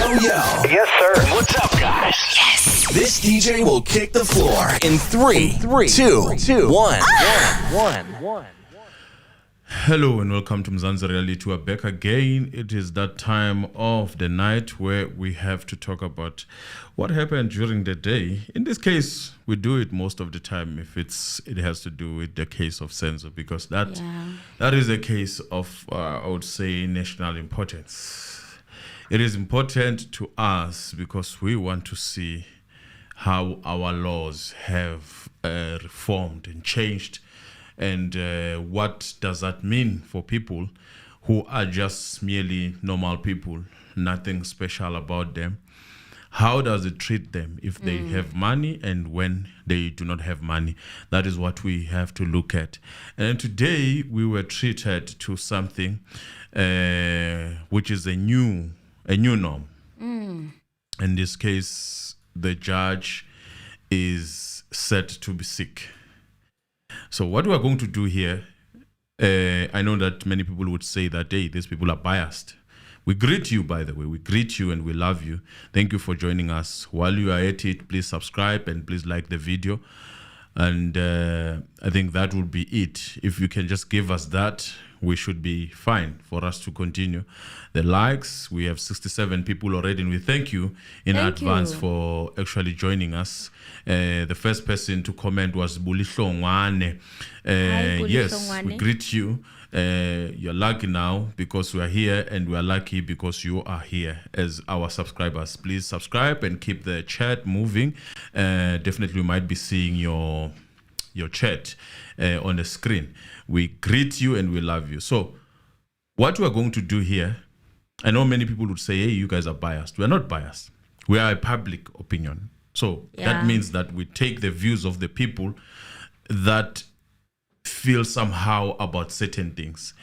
Yes, sir. What's up, guys? Yes. This DJ will kick the floor in three, two, one. Hello and welcome to Mistrial. We are back again. It is that time of the night where we have to talk about what happened during the day. In this case, we do it most of the time if it has to do with the case of Senzo, because that is a case of I would say national importance. It is important to us because we want to see how our laws have reformed and changed. And what does that mean for people who are just merely normal people, nothing special about them? How does it treat them if they have money and when they do not have money? That is what we have to look at. And today we were treated to something which is a new norm. In this case, the judge is said to be sick. So what we are going to do here, I know that many people would say that, hey, these people are biased. We greet you, by the way. We greet you and we love you. Thank you for joining us. While you are at it, please subscribe and please like the video. And I think that would be it. If you can just give us that, we should be fine for us to continue. The likes, we have 67 people already, and we thank you in advance for actually joining us. The first person to comment was Bulihlongwane. Yes, we greet you. You're lucky now because we are here, and we are lucky because you are here as our subscribers. Please subscribe and keep the chat moving. Definitely we might be seeing your chat on the screen. We greet you and we love you. So what we are going to do here, I know many people would say, hey, you guys are biased. We are not biased. We are a public opinion. So that means that we take the views of the people that feel somehow about certain things.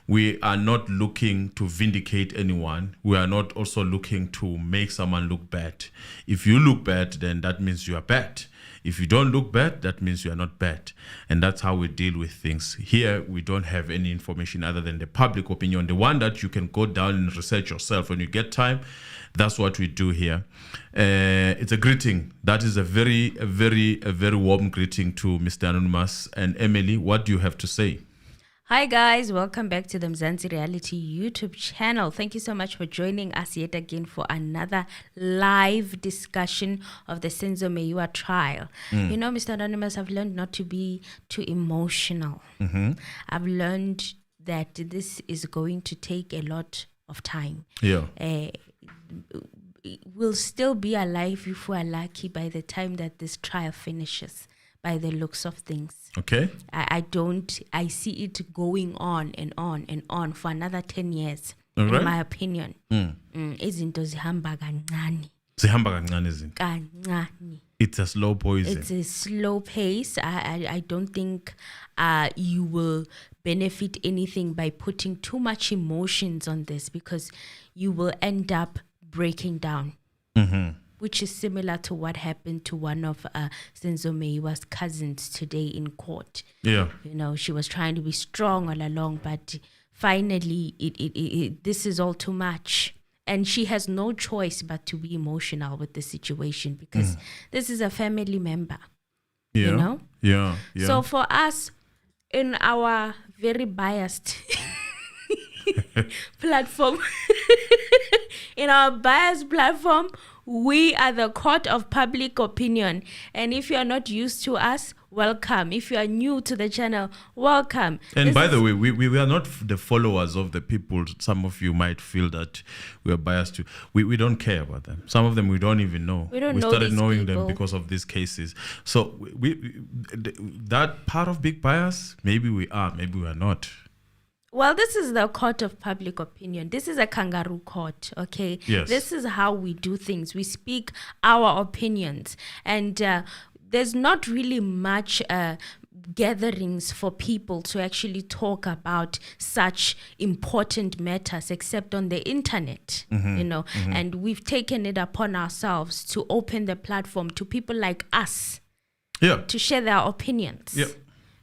We are not looking to vindicate anyone. We are not also looking to make someone look bad. If you look bad, then that means you are bad. If you don't look bad, that means you are not bad. And that's how we deal with things. Here, we don't have any information other than the public opinion, the one that you can go down and research yourself when you get time. That's what we do here. It's a greeting. That is a very warm greeting to Mr. Anonymous. And Emily, what do you have to say? Hi guys, welcome back to the Mzansi Reality YouTube channel. Thank you so much for joining us yet again for another live discussion of the Senzo Meyiwa trial. You know, Mr. Anonymous, I've learned not to be too emotional. I've learned that this is going to take a lot of time. We'll still be alive if we're lucky by the time that this trial finishes, by the looks of things. Okay. I see it going on and on and on for another 10 years, all right, in my opinion. Izinto zihamba kancane. Kancane. It's a slow poison. It's a slow pace. I don't think you will benefit anything by putting too much emotions on this, because you will end up breaking down. Which is similar to what happened to one of Senzo Meyiwa's cousins today in court. Yeah. You know, she was trying to be strong all along, but finally this is all too much. And she has no choice but to be emotional with the situation, because this is a family member. Yeah. You know? Yeah. So for us, in our very biased platform, in our biased platform, we are the court of public opinion. And if you are not used to us, welcome. If you are new to the channel, welcome. And by the way, we are not the followers of the people. Some of you might feel that we are biased to. We don't care about them. Some of them we don't even know. We know started knowing people them because of these cases. So that part of big bias, maybe we are, maybe we are not. Well, this is the court of public opinion. This is a kangaroo court, okay? Yes. This is how we do things. We speak our opinions. And there's not really much gatherings for people to actually talk about such important matters except on the internet, you know. And we've taken it upon ourselves to open the platform to people like us to share their opinions. Yep.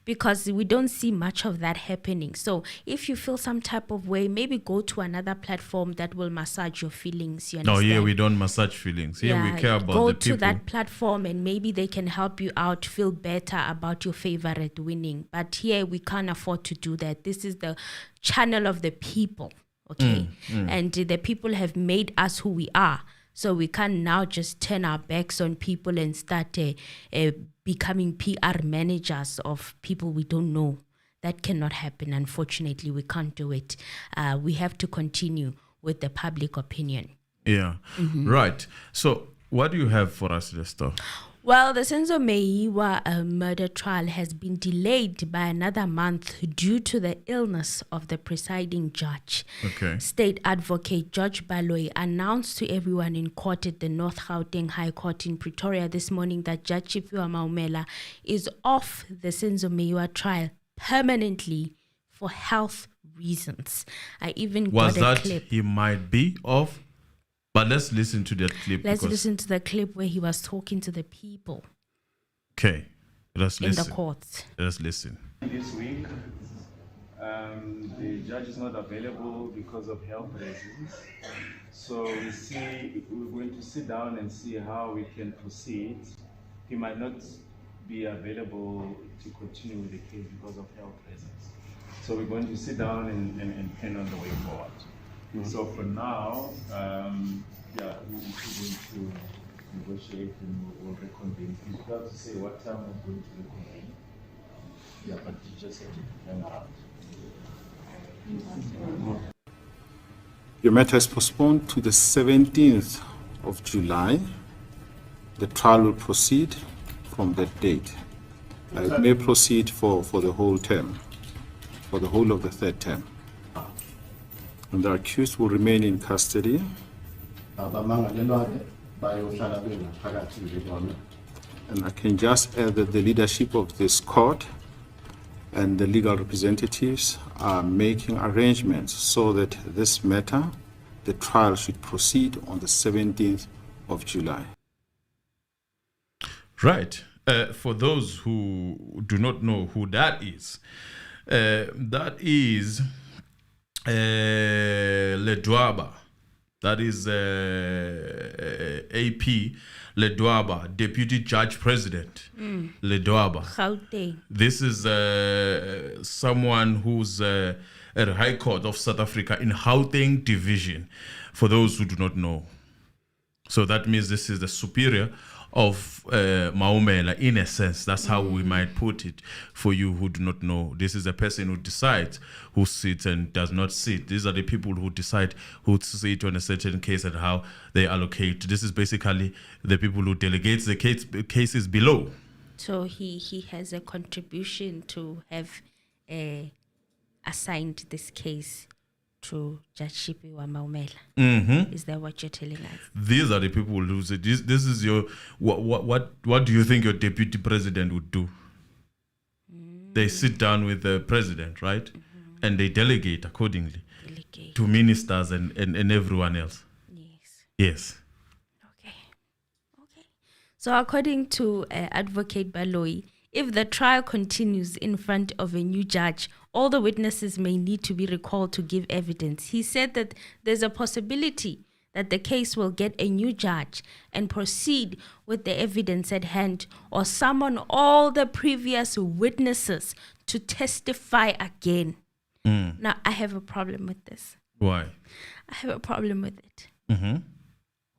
because we don't see much of that happening. So if you feel some type of way, maybe go to another platform that will massage your feelings. You No, understand? here we don't massage feelings. Here we care about go the people. to that platform and maybe they can help you out, feel better about your favorite winning. But here we can't afford to do that. This is the channel of the people, okay? And the people have made us who we are. So we can't now just turn our backs on people and start becoming PR managers of people we don't know. That cannot happen. Unfortunately, we can't do it. We have to continue with the public opinion. Yeah, right. So what do you have for us, Lester? Well, the Senzo Meyiwa murder trial has been delayed by another month due to the illness of the presiding judge. Okay. State Advocate George Baloyi announced to everyone in court at the North Gauteng High Court in Pretoria this morning that Judge Chipiwa Maumela is off the Senzo Meyiwa trial permanently for health reasons. I even Was got a that clip. he might be off? But let's listen to that clip. Let's because- listen to the clip where he was talking to the people Okay, let's in listen. the court. Let's listen. This week, the judge is not available because of health reasons. So we're going to sit down and see how we can proceed. He might not be available to continue with the case because of health reasons. So we're going to sit down and plan on the way forward. So for now, we're going to negotiate and we'll reconvene. It's difficult to say what time we're going to reconvene. Yeah, but you just have to hang around. Your matter is postponed to the 17th of July. The trial will proceed from that date. It may proceed for the whole term, for the whole of the third term. And the accused will remain in custody. And I can just add that the leadership of this court and the legal representatives are making arrangements so that this matter, the trial should proceed on the 17th of July. Right. For those who do not know who that is Ledwaba. That is AP Ledwaba, Deputy Judge President Ledwaba. Gauteng. This is someone who's at the High Court of South Africa in Gauteng Division, for those who do not know. So that means this is the superior of Maumela, in a sense. That's how we might put it for you who do not know. This is a person who decides who sits and does not sit. These are the people who decide who to sit on a certain case and how they allocate. This is basically the people who delegate the cases below. So he has a contribution to have assigned this case to Judge Chipiwa Maumela. Is that what you're telling us? These are the people who say this is your what do you think your deputy president would do? They sit down with the president, right? And they delegate accordingly Delegate. to ministers and everyone else. Yes. Yes. Okay. So according to Advocate Baloyi, if the trial continues in front of a new judge, all the witnesses may need to be recalled to give evidence. He said that there's a possibility that the case will get a new judge and proceed with the evidence at hand, or summon all the previous witnesses to testify again. Now, I have a problem with this. Why? I have a problem with it.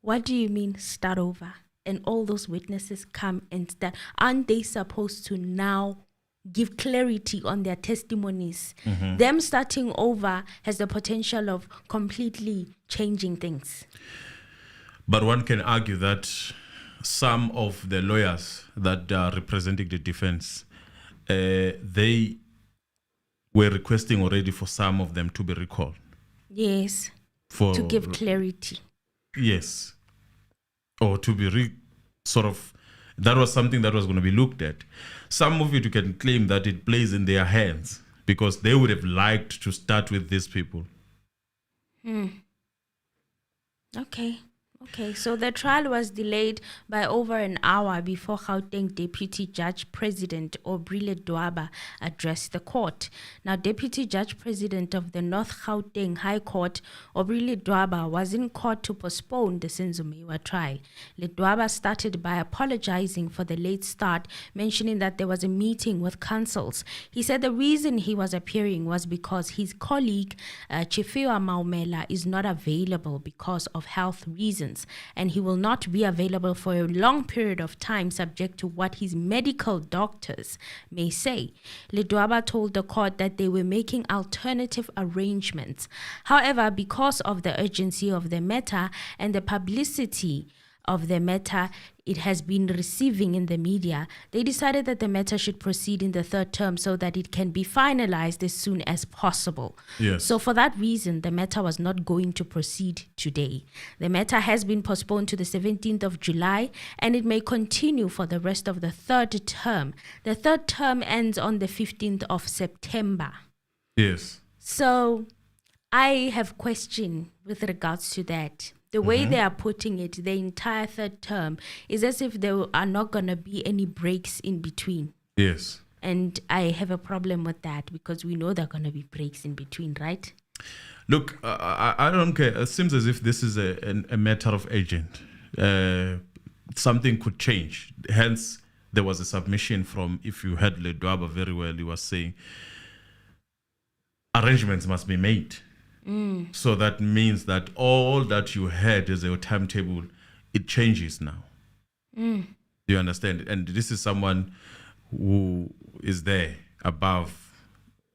What do you mean start over? And all those witnesses come and start. Aren't they supposed to now give clarity on their testimonies? Them starting over has the potential of completely changing things. But one can argue that some of the lawyers that are representing the defense, they were requesting already for some of them to be recalled. Yes. For To give clarity. Yes. Or to be that was something that was going to be looked at. Some of it you can claim that it plays in their hands because they would have liked to start with these people. Okay. Okay, so the trial was delayed by over an hour before Gauteng Deputy Judge President Obrile Dwaba addressed the court. Now, Deputy Judge President of the North Gauteng High Court, Obrile Dwaba, was in court to postpone the Senzo Meyiwa trial. Ledwaba started by apologizing for the late start, mentioning that there was a meeting with counsels. He said the reason he was appearing was because his colleague, Chifiwa Maumela, is not available because of health reasons, and he will not be available for a long period of time subject to what his medical doctors may say. Ledwaba told the court that they were making alternative arrangements. However, because of the urgency of the matter and the publicity of the matter it has been receiving in the media, they decided that the matter should proceed in the third term so that it can be finalized as soon as possible. Yes. So for that reason, the matter was not going to proceed today. The matter has been postponed to the 17th of July, and it may continue for the rest of the third term. The third term ends on the 15th of September. Yes. So I have question with regards to that. The way they are putting it, the entire third term, is as if there are not going to be any breaks in between. Yes. And I have a problem with that because we know there are going to be breaks in between, right? Look, I don't care. It seems as if this is a matter of agent. Something could change. Hence, there was a submission from, if you heard Ledwaba very well, he was saying arrangements must be made. So that means that all that you had as a timetable, it changes now. Do you understand? And this is someone who is there above.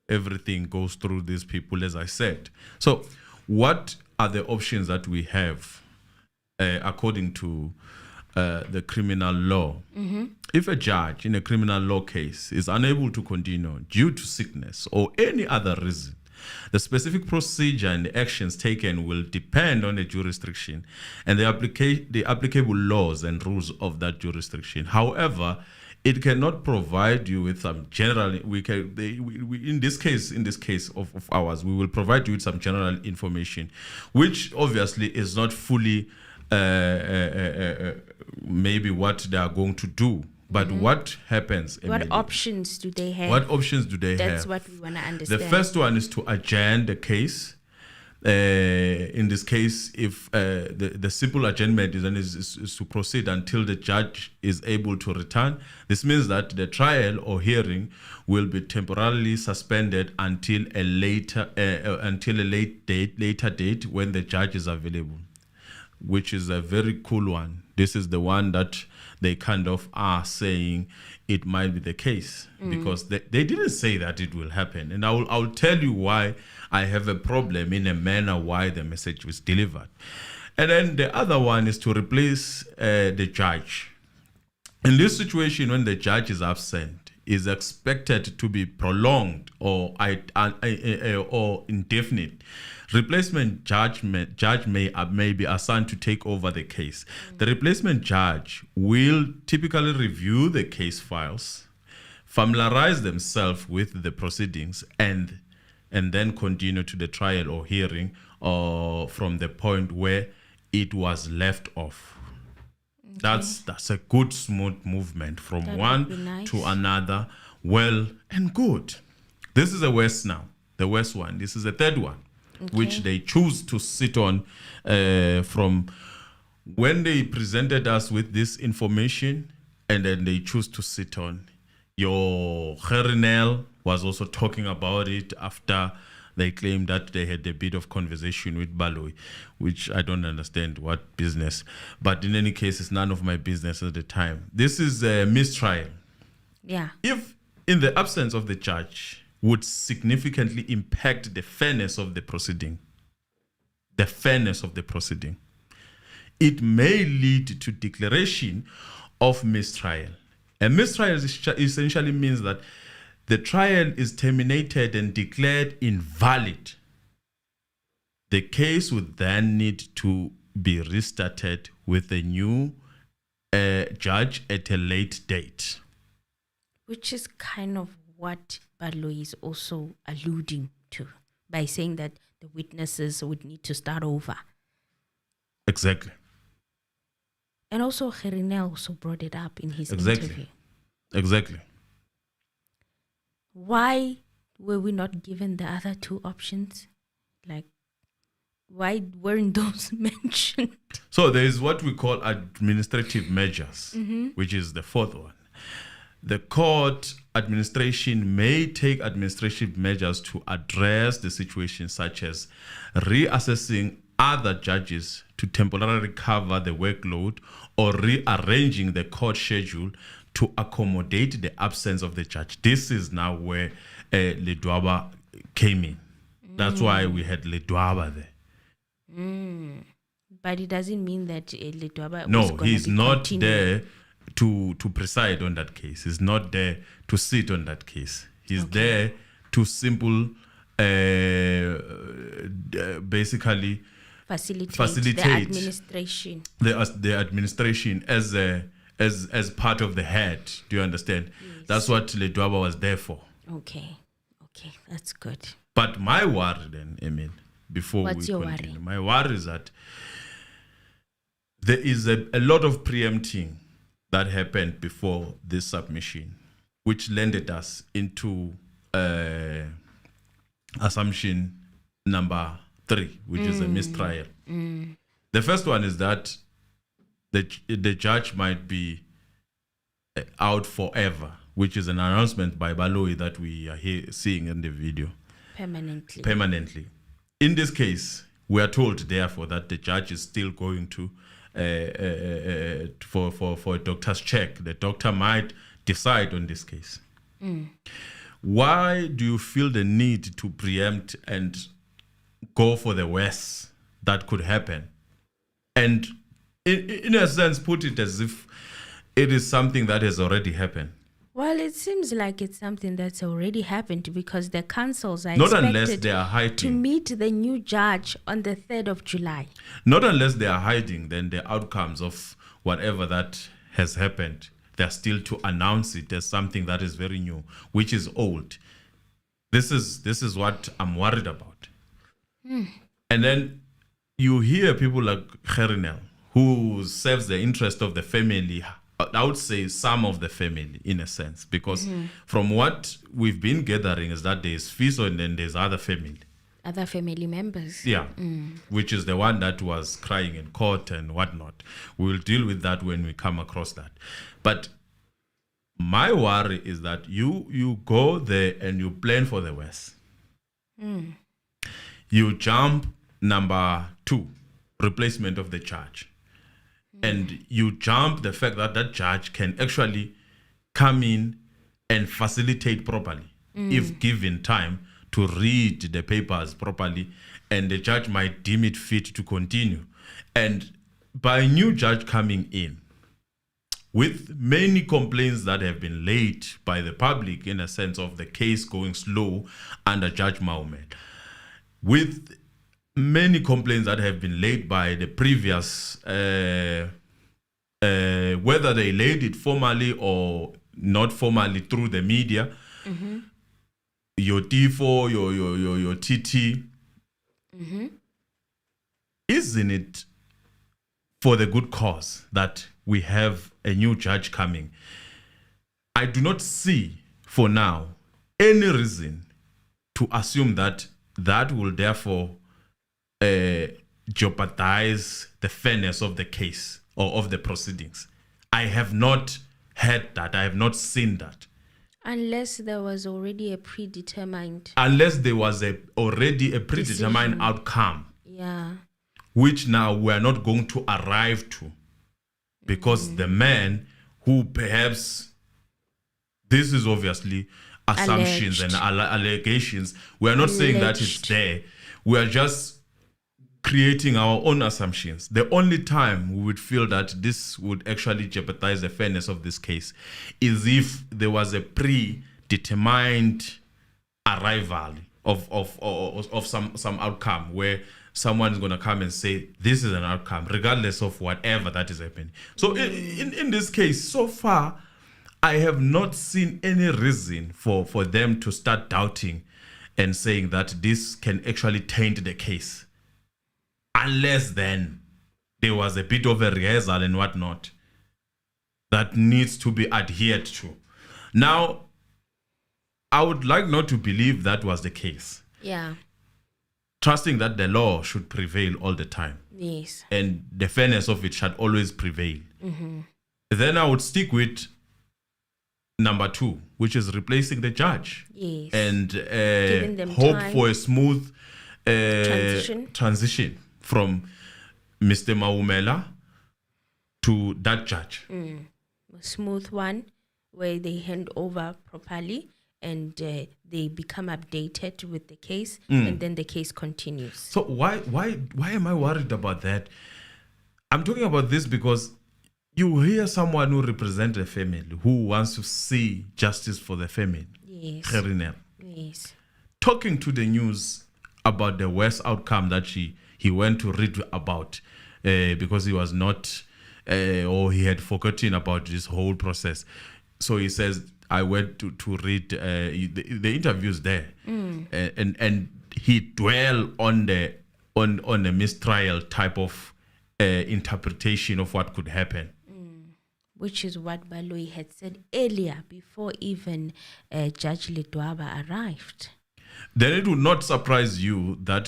Everything goes through these people, as I said. So what are the options that we have according to the criminal law? If a judge in a criminal law case is unable to continue due to sickness or any other reason, the specific procedure and the actions taken will depend on the jurisdiction and the applicable laws and rules of that jurisdiction. However, it cannot provide you with some general. In this case of ours, we will provide you with some general information, which obviously is not fully maybe what they are going to do. But what happens? What options do they have? What options do they have? That's what we want to understand. The first one is to adjourn the case. In this case, if the simple adjournment is to proceed until the judge is able to return, this means that the trial or hearing will be temporarily suspended until a later date when the judge is available, which is a very cool one. This is the one that they kind of are saying it might be the case because they didn't say that it will happen. And I'll tell you why I have a problem in a manner why the message was delivered. And then the other one is to replace the judge. In this situation, when the judge is absent, is expected to be prolonged or indefinite. Replacement judge may be assigned to take over the case. The replacement judge will typically review the case files, familiarize themselves with the proceedings, and then continue to the trial or hearing from the point where it was left off. Okay. That's a good smooth movement from one to another. Well and good. This is the worst now. The worst one. This is the third one. Okay. Which they choose to sit on from when they presented us with this information, and then they choose to sit on. Your Gerinel was also talking about it after they claimed that they had a bit of conversation with Baloyi, which I don't understand what business. But in any case, it's none of my business at the time. This is a mistrial. Yeah. If in the absence of the judge, would significantly impact the fairness of the proceeding. The fairness of the proceeding. It may lead to declaration of mistrial. A mistrial essentially means that the trial is terminated and declared invalid. The case would then need to be restarted with a new judge at a late date. Which is kind of what Baloyi is also alluding to by saying that the witnesses would need to start over. Exactly. And also, Gerinel also brought it up in his Exactly. interview. Exactly. Why were we not given the other two options? Like, why weren't those mentioned? So there is what we call administrative measures, which is the fourth one. The court administration may take administrative measures to address the situation, such as reassessing other judges to temporarily cover the workload or rearranging the court schedule to accommodate the absence of the judge. This is now where Ledwaba came in. That's why we had Ledwaba there. But it doesn't mean that Ledwaba was No, gonna he's be not continuing. there to preside on that case. He's not there to sit on that case. He's there to basically Facilitate the administration. the administration as part of the head. Do you understand? That's what Ledwaba was there for. Okay, that's good. But my worry then, Emil, before What's we your continue, worry? my worry is that there is a lot of preempting that happened before this submission, which landed us into assumption number 3, which is a mistrial. The first one is that the judge might be out forever, which is an announcement by Baloyi that we are seeing in the video. Permanently. In this case, we are told, therefore, that the judge is still going to for a doctor's check. The doctor might decide on this case. Why do you feel the need to preempt and go for the worst that could happen? And in a sense, put it as if it is something that has already happened. Well, it seems like it's something that's already happened because the councils are Not unless expected they are to hiding. meet the new judge on the 3rd of July. Not unless they are hiding, then the outcomes of whatever that has happened, they're still to announce it as something that is very new, which is old. This is what I'm worried about. And then you hear people like Gerinel, who serves the interest of the family. I would say some of the family, in a sense, because from what we've been gathering is that there's Fiso and then there's other family. Other family members. Yeah, which is the one that was crying in court and whatnot. We will deal with that when we come across that. But my worry is that you go there and you plan for the worst. You jump number 2, replacement of the judge. And you jump the fact that that judge can actually come in and facilitate properly if given time to read the papers properly, and the judge might deem it fit to continue. And by a new judge coming in, with many complaints that have been laid by the public in a sense of the case going slow under Judge Mohammed, with many complaints that have been laid by the previous, whether they laid it formally or not formally through the media, your T4, your TT, isn't it for the good cause that we have a new judge coming? I do not see for now any reason to assume that that will therefore jeopardize the fairness of the case or of the proceedings. I have not heard that. I have not seen that. Unless there was already a predetermined. Unless there was already a predetermined decision. Outcome, Yeah. which now we are not going to arrive to, because the man who perhaps, this is obviously assumptions Alleged. and allegations. We are not saying that it's Alleged. there. We are just creating our own assumptions. The only time we would feel that this would actually jeopardize the fairness of this case is if there was a predetermined arrival of some outcome where someone is going to come and say this is an outcome regardless of whatever that is happening. So in this case, so far I have not seen any reason for them to start doubting and saying that this can actually taint the case. Unless then there was a bit of a rehearsal and whatnot that needs to be adhered to. Now, I would like not to believe that was the case. Yeah. Trusting that the law should prevail all the time. Yes. And the fairness of it should always prevail. Then I would stick with number 2, which is replacing the judge. Yes. And Giving them hope time. for a smooth Transition. from Mr. Maumela to that judge. A smooth one where they hand over properly and they become updated with the case and then the case continues. So why am I worried about that? I'm talking about this because you hear someone who represents a family who wants to see justice for the family. Yes. Gerinel, Yes. talking to the news about the worst outcome that he went to read about because he was not or he had forgotten about this whole process. So he says, I went to read the interviews there, and he dwelled on the mistrial type of interpretation of what could happen. Which is what Baloyi had said earlier before even Judge Ledwaba arrived. Then it would not surprise you that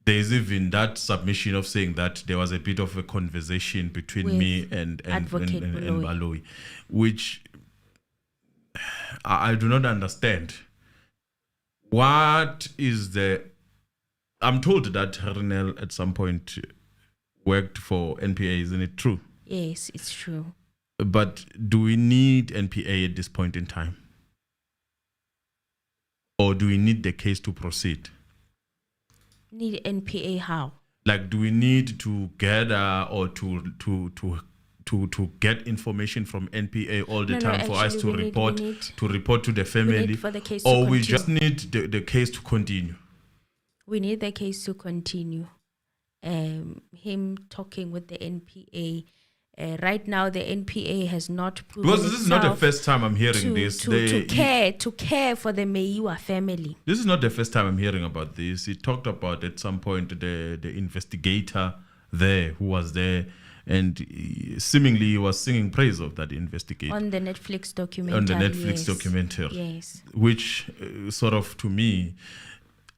there's even that submission of saying that there was a bit of a conversation between With me and Advocate Baloyi. Baloyi, which I do not understand. What is I'm told that Hernel at some point worked for NPA, isn't it true? Yes, it's true. But do we need NPA at this point in time? Or do we need the case to proceed? Need NPA how? Like, do we need to gather or to get information from NPA all the time for us to report to the family? For the case to or we continue. just need the case to continue? We need the case to continue. Him talking with the NPA. Right now, the NPA has not proven Because this is not the itself first time I'm hearing this. to care for the Meyiwa family. This is not the first time I'm hearing about this. He talked about at some point the investigator there who was there, and seemingly he was singing praise of that investigator. On the Netflix documentary. Documentary. Yes. Which sort of, to me,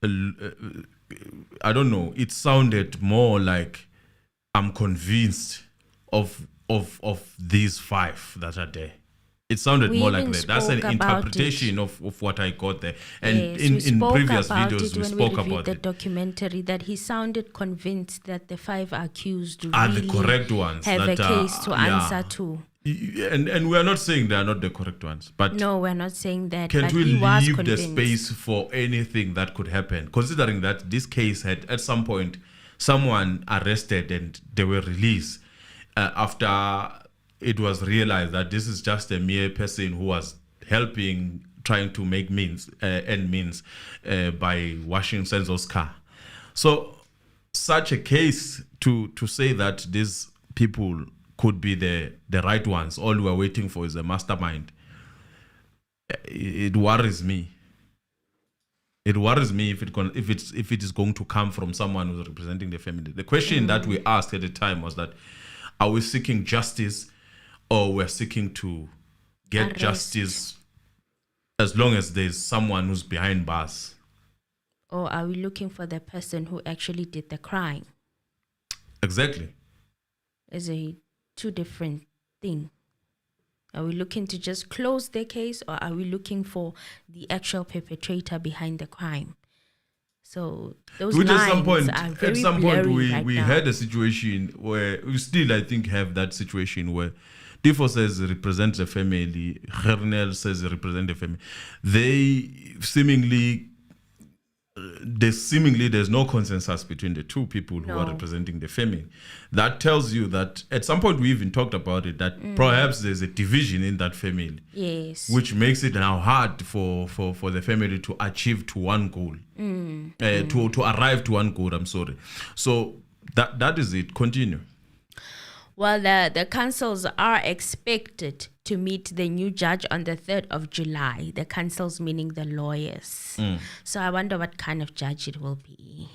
I don't know, it sounded more like I'm convinced of these 5 that are there. It sounded We more like even that. That's an spoke about interpretation of what I got there. And Yes, in spoke previous about videos it we when spoke reviewed about the it. documentary that he sounded convinced that the 5 accused Are really the correct ones have that a are- case to yeah. answer to. And we are not saying they are not the correct ones, but No, we're not saying that. can't but we he was leave the convinced. space for anything that could happen, considering that this case had at some point someone arrested and they were released after it was realized that this is just a mere person who was helping, trying to make means by washing Senzo's car. So such a case to say that these people could be the right ones, all we are waiting for is a mastermind, it worries me. It worries me if it is going to come from someone who's representing the family. The question that we asked at the time was that, are we seeking justice, or we're seeking to get Arrest. justice as long as there's someone who's behind bars? Or are we looking for the person who actually did the crime? Exactly. Is a 2 different thing. Are we looking to just close the case, or are we looking for the actual perpetrator behind the crime? So those Which lines at some point, are very blurry we right had now. a situation where we still, I think, have that situation where Difo says he represents the family, Hernel says he represents the family. There's no consensus between the 2 people who are No. representing the family. That tells you that at some point we even talked about it, that perhaps there's a division in that family, Yes. which makes it now hard for the family to achieve to one goal, to arrive to one goal. I'm sorry. So that is it. Continue. Well, the councils are expected to meet the new judge on the 3rd of July. The councils meaning the lawyers. So I wonder what kind of judge it will be.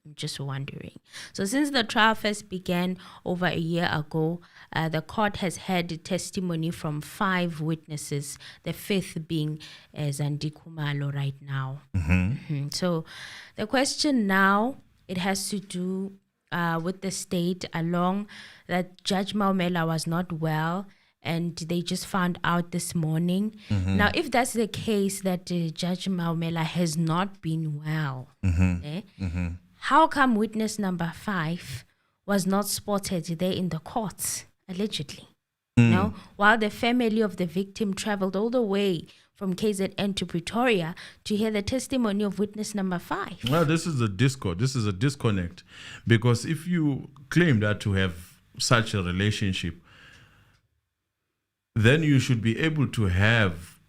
I'm just wondering. So since the trial first began over a year ago, the court has had testimony from 5 witnesses, the 5th being Zandi Khumalo right now. So the question now, it has to do with the state along that Judge Maumela was not well, and they just found out this morning. Now, if that's the case, that Judge Maumela has not been well, how come witness number 5 was not spotted there in the courts, allegedly? No, while the family of the victim traveled all the way from KZN to Pretoria to hear the testimony of witness number 5. Well, this is a discord. This is a disconnect, because if you claim that to have such a relationship, then you should be able to have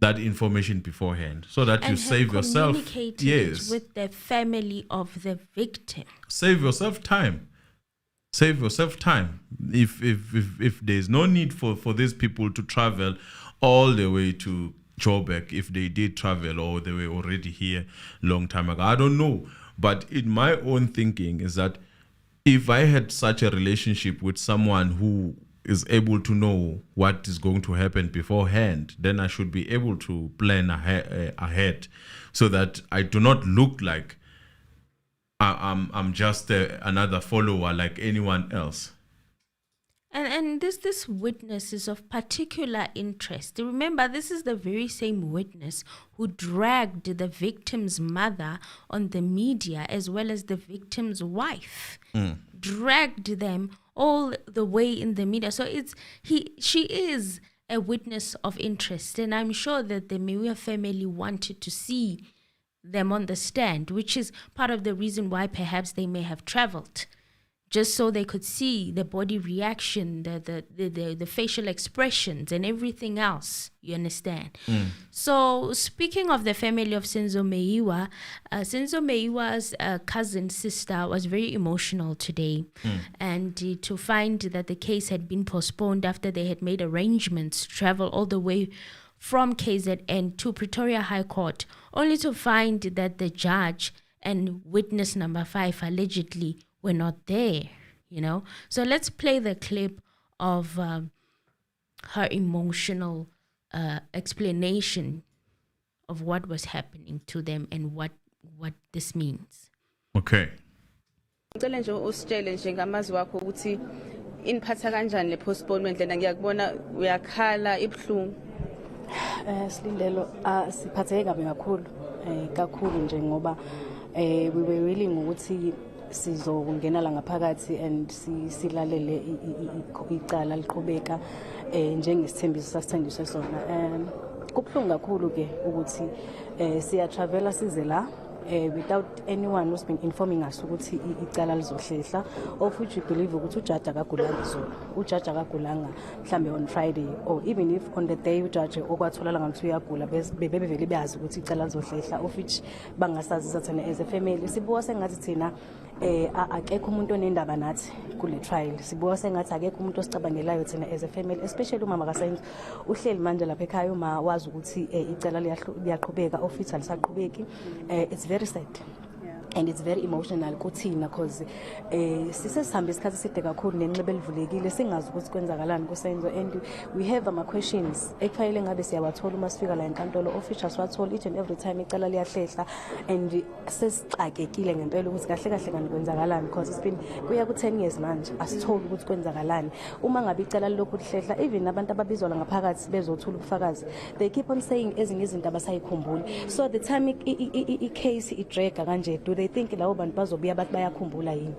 that information beforehand, so that you save yourself. Yes, with the family of the victim. Save yourself time. Save yourself time. If there's no need for these people to travel all the way to Joburg, if they did travel or they were already here long time ago, I don't know. But in my own thinking is that if I had such a relationship with someone who is able to know what is going to happen beforehand, then I should be able to plan ahead, so that I do not look like I'm just another follower like anyone else. And this witness is of particular interest. Remember, this is the very same witness who dragged the victim's mother on the media, as well as the victim's wife. Dragged them all the way in the media. So she is a witness of interest, and I'm sure that the Meyiwa family wanted to see them on the stand, which is part of the reason why perhaps they may have traveled, just so they could see the body reaction, the facial expressions and everything else, you understand? So speaking of the family of Senzo Meyiwa, Senzo Meyiwa's cousin sister was very emotional today, and to find that the case had been postponed after they had made arrangements to travel all the way from KZN to Pretoria High Court, only to find that the judge and witness number 5 allegedly were not there, you know. So let's play the clip of her emotional explanation of what was happening to them and what this means. Okay. Ngicela nje usitshele nje ngamazi wakho ukuthi iniphatha kanjani le postponement lena, ngiyakubona uyakhala ibhlungu. Silindelo siphatheke kabi kakhulu nje ngoba we were really ngokuthi sizongena la ngaphakathi and silalele icala liqhubeka njengesithembiso sasithengiswe sona. Kubhlungu kakhulu ke ukuthi siya travela size la without anyone who's been informing us ukuthi icala lizohlehla, of which we believe ukuthi ujaji akagulanga izolo, ujaji akagulanga mhlambe on Friday, or even if on the day ujaji okwatholakala ngathi uyagula bebevele beyazi ukuthi icala lizohlehla, of which bangasazi thina as a family. Sibuka sengathi thina akekho umuntu onendaba nathi kule trial. Sibuka sengathi akekho umuntu osicabangelayo thina as a family, especially umama kaSenzo uhleli manje lapha ekhaya, uma wazi ukuthi icala liyaqhubeka, of which alisaqhubeki. It's very sad. And it's very emotional kuthina because sisesihambe isikhathi eside kakhulu nenxeba elivulekile singazi ukuthi kwenzakalani kuSenzo, and we have ama questions ekufanele ngabe siyawathola uma sifika la enkantolo, officials wathola each and every time icala liyahlehla, and sesixakekile ngempela ukuthi kahle kahle kanti kwenzakalani, because it's been kuya ku-10 years manje asitholi ukuthi kwenzakalani. Uma ngabe icala lokhu lihlehla, even abantu ababizwa ngaphakathi bezothola ubufakazi, they keep on saying ezinye izinto abasayikhumbuli. So the time i-case idraga kanje, do they think labo bantu bazobuya bathi bayakhumbula yini?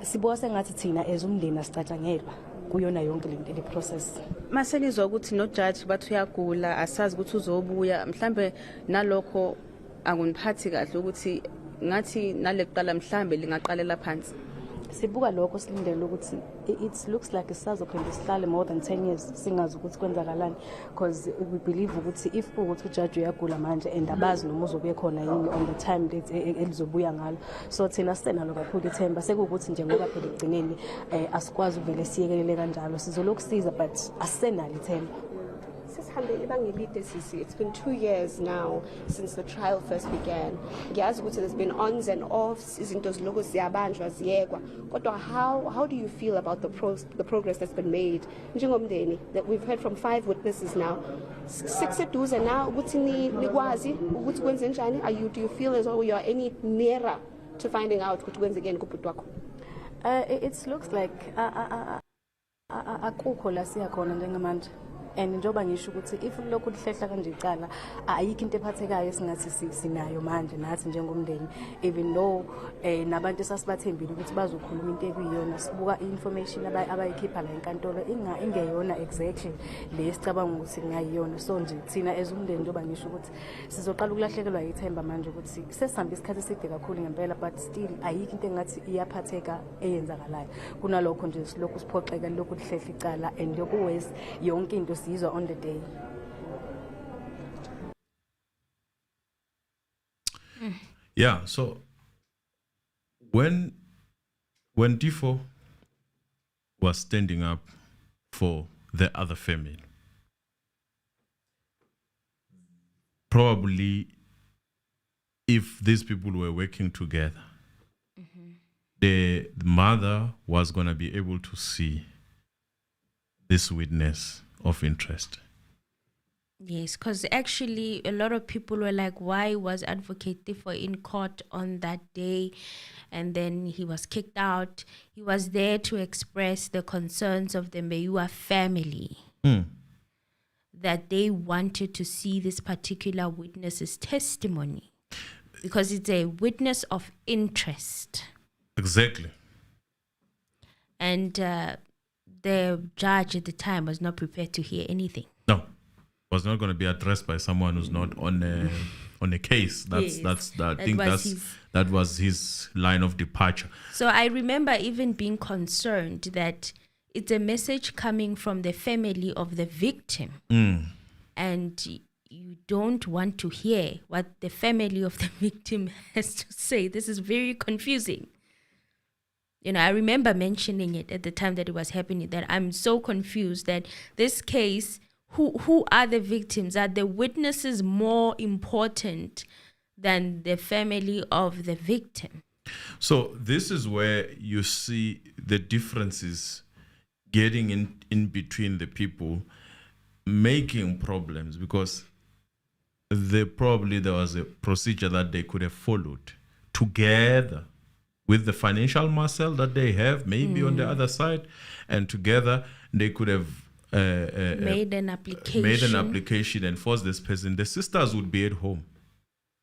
Sibuka sengathi thina as umndeni asicatshangelwa kuyona yonke le process. Masenizwa ukuthi no judge bathi uyagula, asazi ukuthi uzobuya, mhlambe nalokho akuniphathi kahle ukuthi ngathi naleqala mhlambe lingaqalela phansi. Sibuka lokho silindele ukuthi it looks like isazophinde sihlale more than 10 years singazi ukuthi kwenzakalani, because we believe ukuthi if ukuthi ujaji uyagula manje and abazi noma uzobuye khona yini on the time date elizobuya ngalo, so thina senalo kakhulu ithemba sekukuthi nje ngoba phela egcineni asikwazi uvele siyekelele kanjalo, sizolokusiza but asenalo ithemba. It's been 2 years now since the trial first began. There's been ons and offs, how do you feel about the progress that's been made? That we've heard from 5 witnesses now. 6 now, do you feel as though you are any nearer to finding out what wins again? It looks like akukho la siyakhona njengamanje. And njengoba ngisho ukuthi if lokhu lihlehla kanje icala ayikho into ephathekayo esingathi sinayo manje nathi njengomndeni, even though nabantu esasibathembile ukuthi bazokhuluma into ekuyiyona, sibuka information abayikhipha la enkantolo ingeyona exactly le esicabanga ukuthi ngayiyona. So nje thina as umndeni njengoba ngisho ukuthi sizoqala ukulahlekelwa yithemba manje ukuthi sesihamba isikhathi eside kakhulu ngempela, but still ayikho into engathi iyaphatheka eyenzakalayo. Kunalokho nje silokhu siphoxeka lokhu lihlehla icala and lokhu wes yonke into sizwa on the day. Yeah, so when Tifo was standing up for the other family, probably if these people were working together, the mother was going to be able to see this witness of interest. Yes, because actually a lot of people were like, why was Advocate Tifo in court on that day? And then he was kicked out. He was there to express the concerns of the Meyiwa family. That they wanted to see this particular witness's testimony because it's a witness of interest. Exactly. And the judge at the time was not prepared to hear anything. No, was not going to be addressed by someone who's not on a case. That was his line of departure. So I remember even being concerned that it's a message coming from the family of the victim, and you don't want to hear what the family of the victim has to say. This is very confusing. You know, I remember mentioning it at the time that it was happening, that I'm so confused that this case, who are the victims? Are the witnesses more important than the family of the victim? So this is where you see the differences getting in between the people, making problems, because there was a procedure that they could have followed together with the financial muscle that they have, maybe on the other side, and together they could have made an application and forced this person. The sisters would be at home.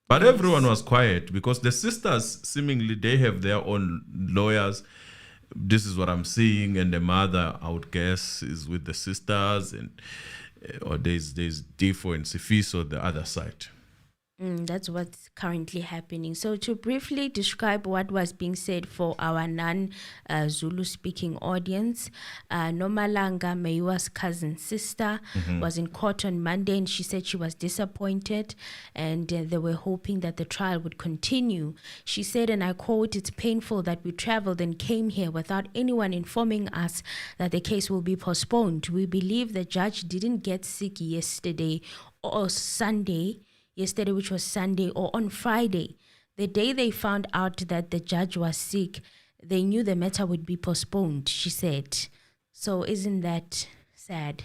But everyone was quiet because the sisters, seemingly, they have their own lawyers. This is what I'm seeing. And the mother, I would guess, is with the sisters. Or there's Tifo and Sifiso, the other side. That's what's currently happening. So to briefly describe what was being said for our non-Zulu speaking audience, Nomalanga Meyiwa's cousin sister was in court on Monday, and she said she was disappointed and they were hoping that the trial would continue. She said, and I quote, "It's painful that we traveled and came here without anyone informing us that the case will be postponed. We believe the judge didn't get sick yesterday, which was Sunday, or on Friday. The day they found out that the judge was sick, they knew the matter would be postponed," she said. So isn't that sad?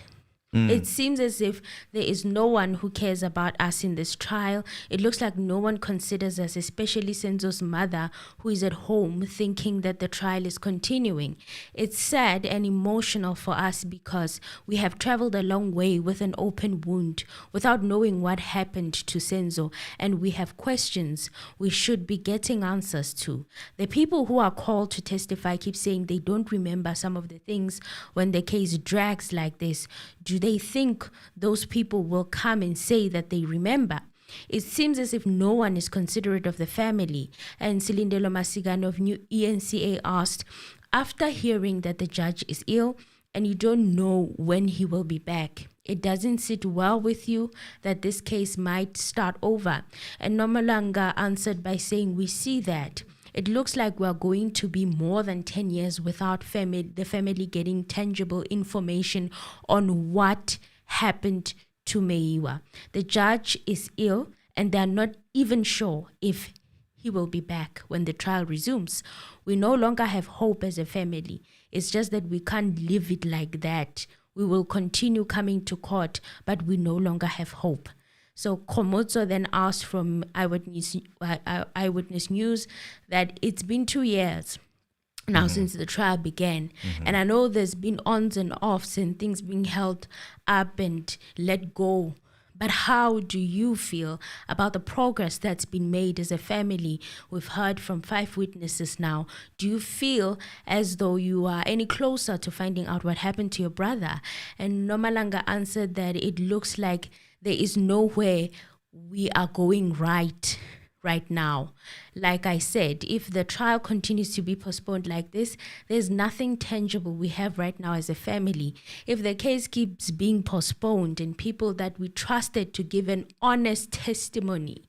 It seems as if there is no one who cares about us in this trial. It looks like no one considers us, especially Senzo's mother, who is at home thinking that the trial is continuing. It's sad and emotional for us because we have traveled a long way with an open wound without knowing what happened to Senzo, and we have questions we should be getting answers to. The people who are called to testify keep saying they don't remember some of the things when the case drags like this. Do they think those people will come and say that they remember? It seems as if no one is considerate of the family. And Silindelo Masigano of New ENCA asked, after hearing that the judge is ill and you don't know when he will be back, it doesn't sit well with you that this case might start over. And Nomalanga answered by saying, we see that. It looks like we're going to be more than 10 years without the family getting tangible information on what happened to Meyiwa. The judge is ill and they're not even sure if he will be back when the trial resumes. We no longer have hope as a family. It's just that we can't live it like that. We will continue coming to court, but we no longer have hope. So Komotso then asked from Eyewitness News that it's been 2 years now since the trial began. And I know there's been ons and offs and things being held up and let go. But how do you feel about the progress that's been made as a family? We've heard from 5 witnesses now. Do you feel as though you are any closer to finding out what happened to your brother? And Nomalanga answered that it looks like there is nowhere we are going right now. Like I said, if the trial continues to be postponed like this, there's nothing tangible we have right now as a family. If the case keeps being postponed and people that we trusted to give an honest testimony,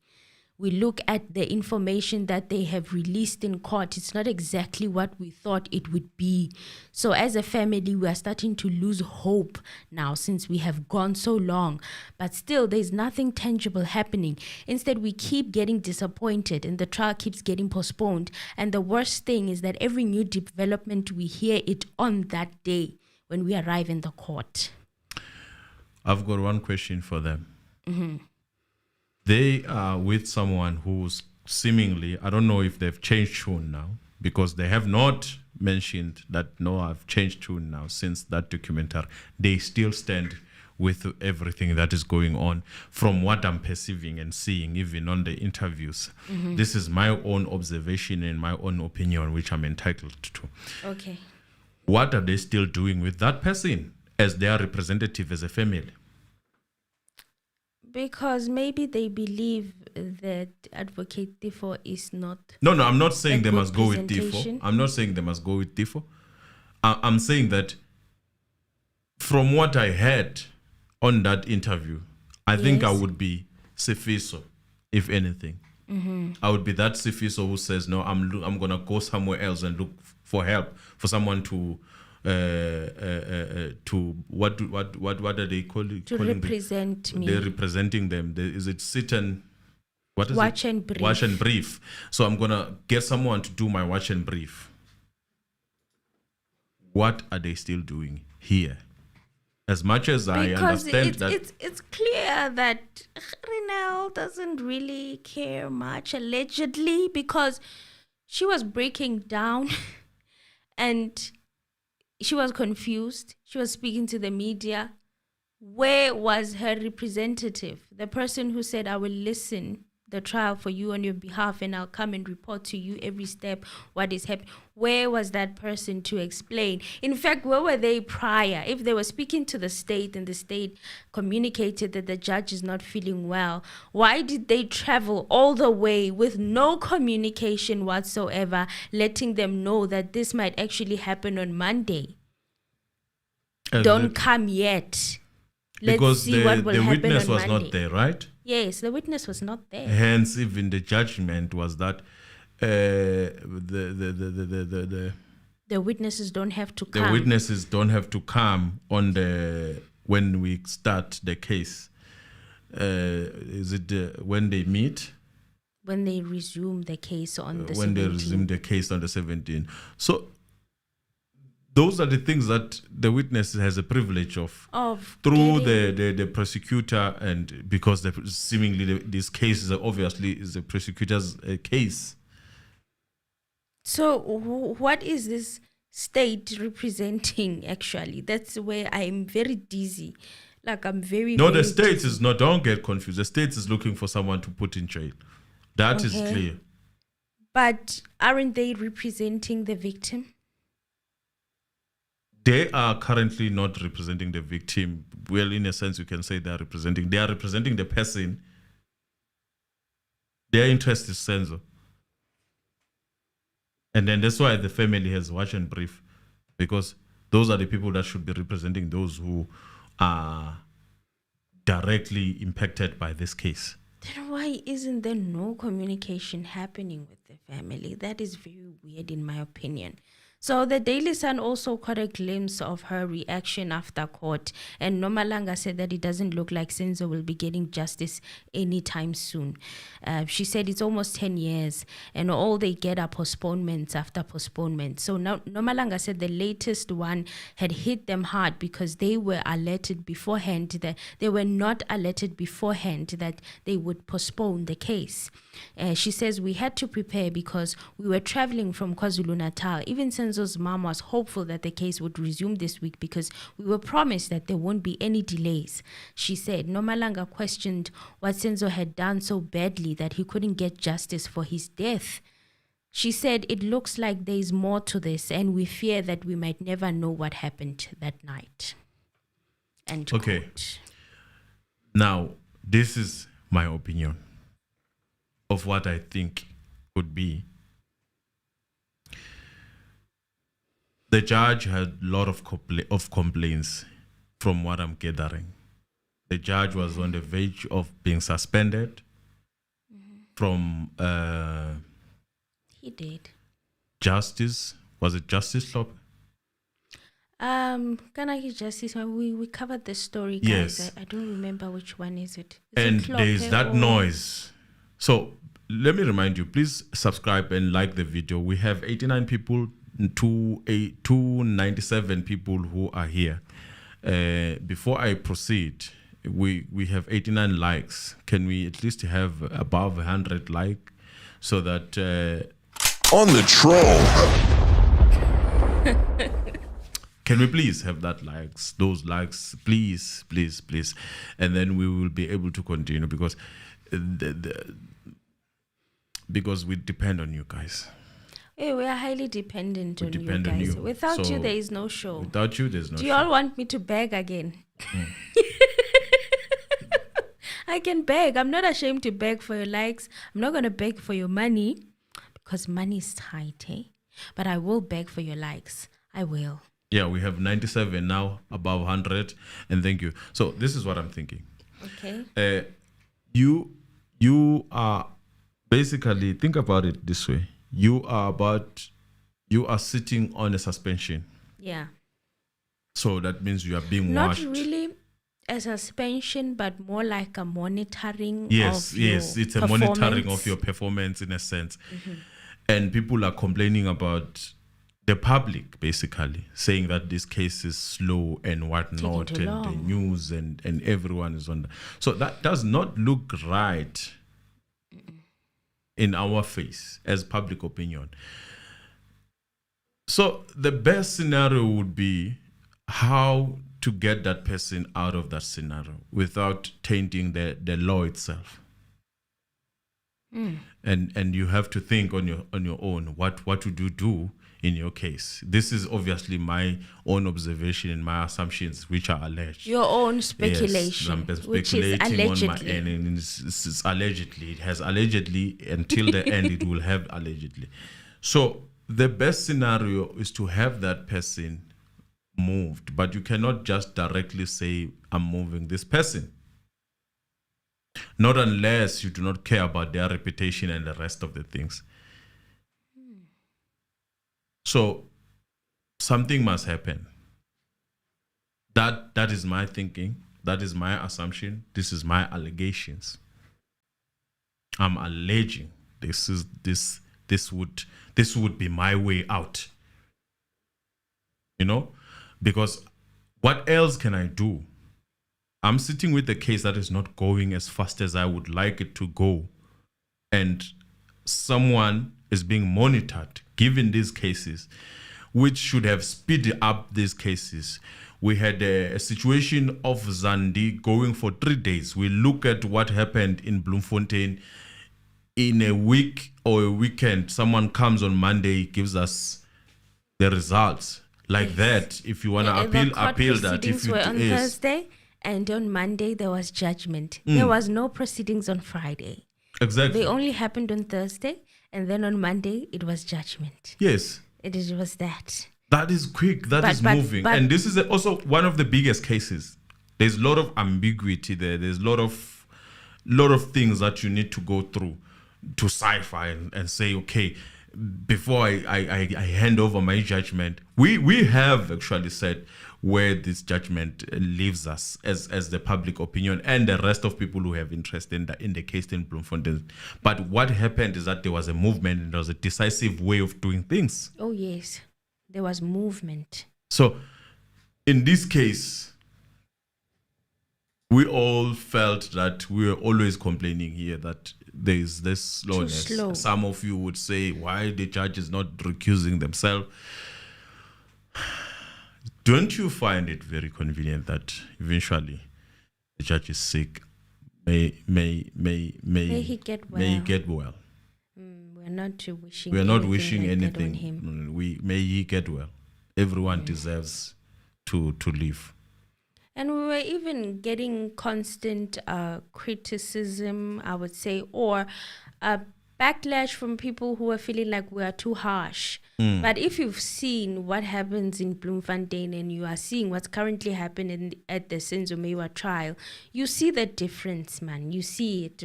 we look at the information that they have released in court, it's not exactly what we thought it would be. So as a family, we are starting to lose hope now since we have gone so long. But still, there's nothing tangible happening. Instead, we keep getting disappointed and the trial keeps getting postponed. And the worst thing is that every new development, we hear it on that day when we arrive in the court. I've got one question for them. They are with someone who's seemingly, I don't know if they've changed tune now, because they have not mentioned that, no, I've changed tune now since that documentary. They still stand with everything that is going on from what I'm perceiving and seeing, even on the interviews. This is my own observation and my own opinion, which I'm entitled to. Okay. What are they still doing with that person as their representative as a family? Because maybe they believe that Advocate Tifo is not. No, I'm not saying a they good must go with Tifo. presentation. I'm not saying they must go with Tifo. I'm saying that from what I heard on that interview, I think I Yes. would be Sifiso, if anything. I would be that Sifiso who says, no, I'm gonna go somewhere else and look for help, for someone to what are they calling? To represent me. They're representing them. Is it sit and what is Watch it? and brief. Watch and brief. So I'm gonna get someone to do my watch and brief. What are they still doing here? As much as I Because understand that it's clear that Rinel doesn't really care much, allegedly, because she was breaking down and she was confused. She was speaking to the media. Where was her representative? The person who said, I will listen the trial for you on your behalf and I'll come and report to you every step what is happening. Where was that person to explain? In fact, where were they prior? If they were speaking to the state and the state communicated that the judge is not feeling well, why did they travel all the way with no communication whatsoever, letting them know that this might actually happen on Monday? Don't come yet. Let's because see what will the happen witness on was Monday. not there, right? Yes, the witness was not there. Hence, even the judgment was that the witnesses don't have to come. witnesses don't have to come on when we start the case. Is it when they meet? When they resume the case on the 17th. When they resume the case on the 17th. So those are the things that the witness has a privilege of through the prosecutor, and because seemingly this case is obviously is the prosecutor's case. So what is this state representing actually? That's where I'm very dizzy. Like I'm very No, very the state dizzy. is not, don't get confused. The state is looking for someone to put in jail. That is Okay. clear. But aren't they representing the victim? They are currently not representing the victim. Well, in a sense, you can say they are representing the person. Their interest is Senzo. And then that's why the family has watch and brief, because those are the people that should be representing those who are directly impacted by this case. Then why isn't there no communication happening with the family? That is very weird in my opinion. So the Daily Sun also caught a glimpse of her reaction after court, and Nomalanga said that it doesn't look like Senzo will be getting justice anytime soon. She said it's almost 10 years, and all they get are postponements after postponement. So now Nomalanga said the latest one had hit them hard because they were alerted beforehand that they were not alerted beforehand that they would postpone the case. She says we had to prepare because we were traveling from KwaZulu-Natal. Even Senzo's mom was hopeful that the case would resume this week because we were promised that there won't be any delays. She said Nomalanga questioned what Senzo had done so badly that he couldn't get justice for his death. She said it looks like there is more to this and we fear that we might never know what happened that night. And okay. Quote. Now, this is my opinion of what I think could be. The judge had a lot of complaints from what I'm gathering. The judge was on the verge of being suspended from He did. justice. Was it Justice Lop? Can I get justice? We covered the story, guys. Yes. I don't remember which one is it. Is And it Klope there's that or- noise. So let me remind you, please subscribe and like the video. We have 89 people, 297 people who are here. Before I proceed, we have 89 likes. Can we at least have above 100 like so that On the troll. can we please have that likes, those likes, please, please, please, and then we will be able to continue because because we depend on you guys. Hey, we are highly dependent We on depend you on guys. you. Without you, So, there is no show. Without you, there's no. Do you show. all want me to beg again? I can beg. I'm not ashamed to beg for your likes. I'm not going to beg for your money because money is tight, eh? But I will beg for your likes. I will. Yeah, we have 97 now, above 100, and thank you. So this is what I'm thinking. Okay. You are basically, think about it this way. You are sitting on a suspension. Yeah. So that means you are being Not watched. really a suspension, but more like a monitoring Yes, of your yes, it's a monitoring performance. of your performance in a sense. And people are complaining about the public, basically, saying that this case is slow and whatnot, Taking and too the long. news and everyone is on. So that does not look right in our face as public opinion. So the best scenario would be how to get that person out of that scenario without tainting the law itself. And you have to think on your own, what would you do in your case? This is obviously my own observation and my assumptions, which are alleged. Your own Yes, speculation, I'm which is speculating on my allegedly. end, and it's allegedly. It has allegedly until the end. It will have allegedly. So the best scenario is to have that person moved, but you cannot just directly say, "I'm moving this person." Not unless you do not care about their reputation and the rest of the things. So something must happen. That is my thinking. That is my assumption. This is my allegations. I'm alleging this would be my way out. You know? Because what else can I do? I'm sitting with a case that is not going as fast as I would like it to go. And someone is being monitored, given these cases, which should have speeded up these cases. We had a situation of Zandi going for 3 days. We look at what happened in Bloemfontein. In a week or a weekend, someone comes on Monday, gives us the results. Like that, if you want to appeal that. If Proceedings you were on yes. Thursday, and on Monday there was judgment. There was no proceedings on Friday. Exactly. They only happened on Thursday, and then on Monday it was judgment. Yes. It was that. That is quick. That is moving. And this is also one of the biggest cases. There's a lot of ambiguity there. There's a lot of things that you need to go through to cipher and say, okay, before I hand over my judgment, we have actually said where this judgment leaves us as the public opinion and the rest of people who have interest in the case in Bloemfontein. But what happened is that there was a movement and there was a decisive way of doing things. Oh, yes. There was movement. So in this case, we all felt that we were always complaining here that there is this slowness. Too slow. Some of you would say, why the judge is not recusing themselves? Don't you find it very convenient that eventually the judge is sick? May he get well. May he get well. We're not wishing. We are not wishing like that on anything. him. May he get well. Everyone deserves to live. And we were even getting constant criticism, I would say, or backlash from people who are feeling like we are too harsh. But if you've seen what happens in Bloemfontein and you are seeing what's currently happening at the Senzo Meyiwa trial, you see the difference, man. You see it.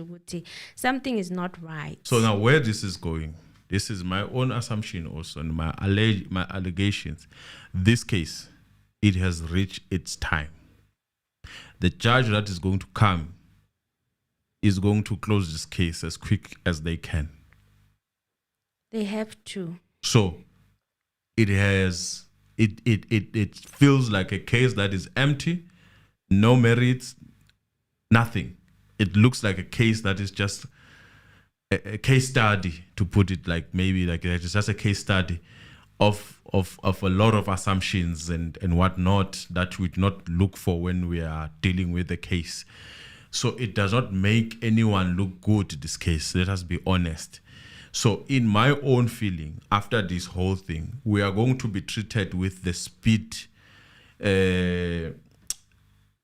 Something is not right. So now where this is going, this is my own assumption also, and my allegations. This case, it has reached its time. The judge that is going to come is going to close this case as quick as they can. They have to. So it feels like a case that is empty, no merits, nothing. It looks like a case that is just a case study, to put it like maybe like it's just a case study of a lot of assumptions and whatnot that we'd not look for when we are dealing with the case. So it does not make anyone look good, this case. Let us be honest. So in my own feeling, after this whole thing, we are going to be treated with the speed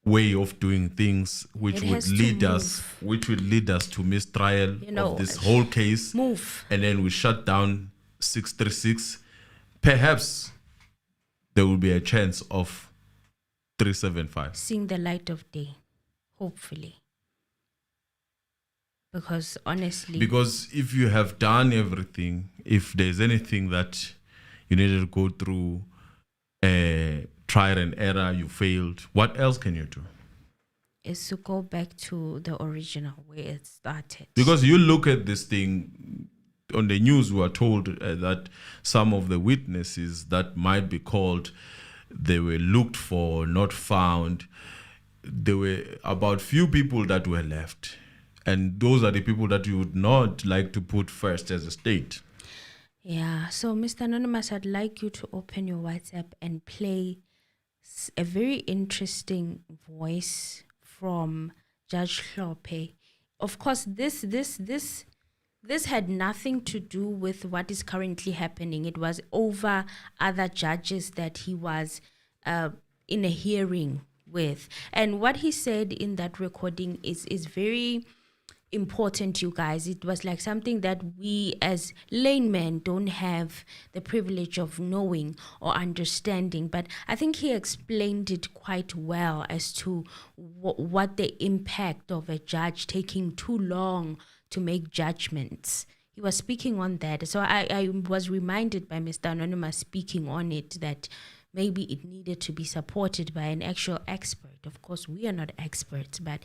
way of doing things, which would lead us to mistrial of this whole case. And then we shut down 636. Perhaps there will be a chance of 375. Seeing the light of day, hopefully. Because honestly... Because if you have done everything, if there's anything that you needed to go through, trial and error, you failed, what else can you do? Is to go back to the original where it started. Because you look at this thing, on the news we are told that some of the witnesses that might be called, they were looked for, not found. There were about few people that were left. And those are the people that you would not like to put first as a state. Yeah, so Mr. Anonymous, I'd like you to open your WhatsApp and play a very interesting voice from Judge Hlophe. Of course, this had nothing to do with what is currently happening. It was over other judges that he was in a hearing with. And what he said in that recording is very important, you guys. It was like something that we as laymen don't have the privilege of knowing or understanding, but I think he explained it quite well as to what the impact of a judge taking too long to make judgments. He was speaking on that. So I was reminded by Mr. Anonymous speaking on it that maybe it needed to be supported by an actual expert. Of course, we are not experts, but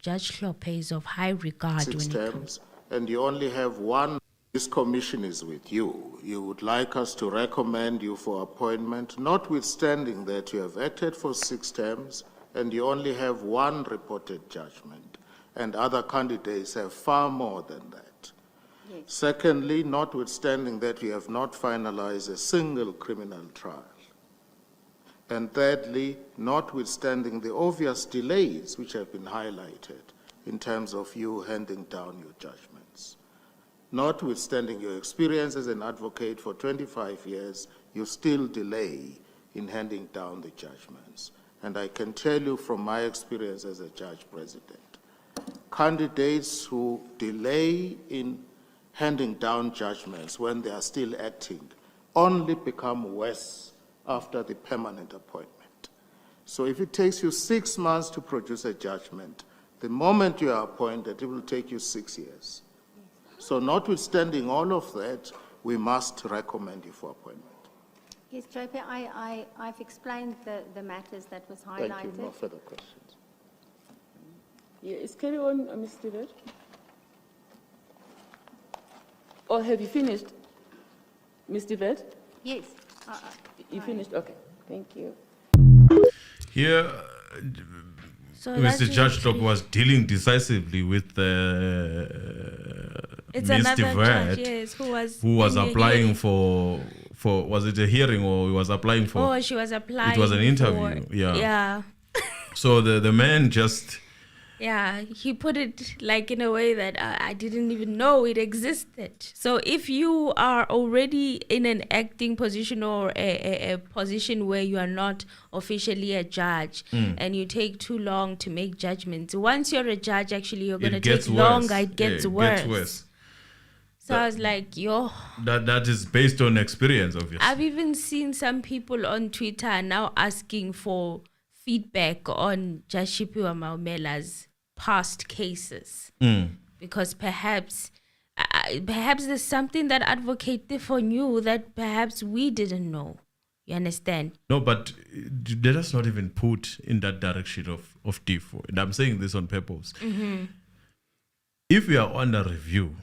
Judge Hlophe is of high regard. 6 terms, and you only have one. This commission is with you. You would like us to recommend you for appointment, notwithstanding that you have acted for 6 terms, and you only have one reported judgment, and other candidates have far more than that. Yes. Secondly, notwithstanding that we have not finalized a single criminal trial. And thirdly, notwithstanding the obvious delays which have been highlighted in terms of you handing down your judgments. Notwithstanding your experience as an advocate for 25 years, you still delay in handing down the judgments. And I can tell you from my experience as a judge president, candidates who delay in handing down judgments when they are still acting only become worse after the permanent appointment. So if it takes you 6 months to produce a judgment, the moment you are appointed, it will take you 6 years. So notwithstanding all of that, we must recommend you for appointment. Yes, JP, I've explained the matters that was highlighted. Thank you. No further questions. Yes, carry on, Mr. Verge. Or have you finished, Mr. Verge? Yes. You finished? Okay. Thank you. Here, So Mr. Judge Tlhoko was dealing decisively with it's Mr. another Vert, judge, yes, who was in the applying hearing. for was it a hearing or he was applying for? Oh, she was applying. It was an interview. Yeah. Yeah. So the man just. Yeah, he put it like in a way that I didn't even know it existed. So if you are already in an acting position or a position where you are not officially a judge and you take too long to make judgments, once you're a judge, actually you're going to take longer. It gets worse. So I was like, yo. That is based on experience, obviously. I've even seen some people on Twitter now asking for feedback on Judge Shipiwa Maumela's past cases, because perhaps there's something that Advocate Tifo knew that perhaps we didn't know. You understand? No, but let us not even put in that direction of Tifo. And I'm saying this on purpose. If we are under review,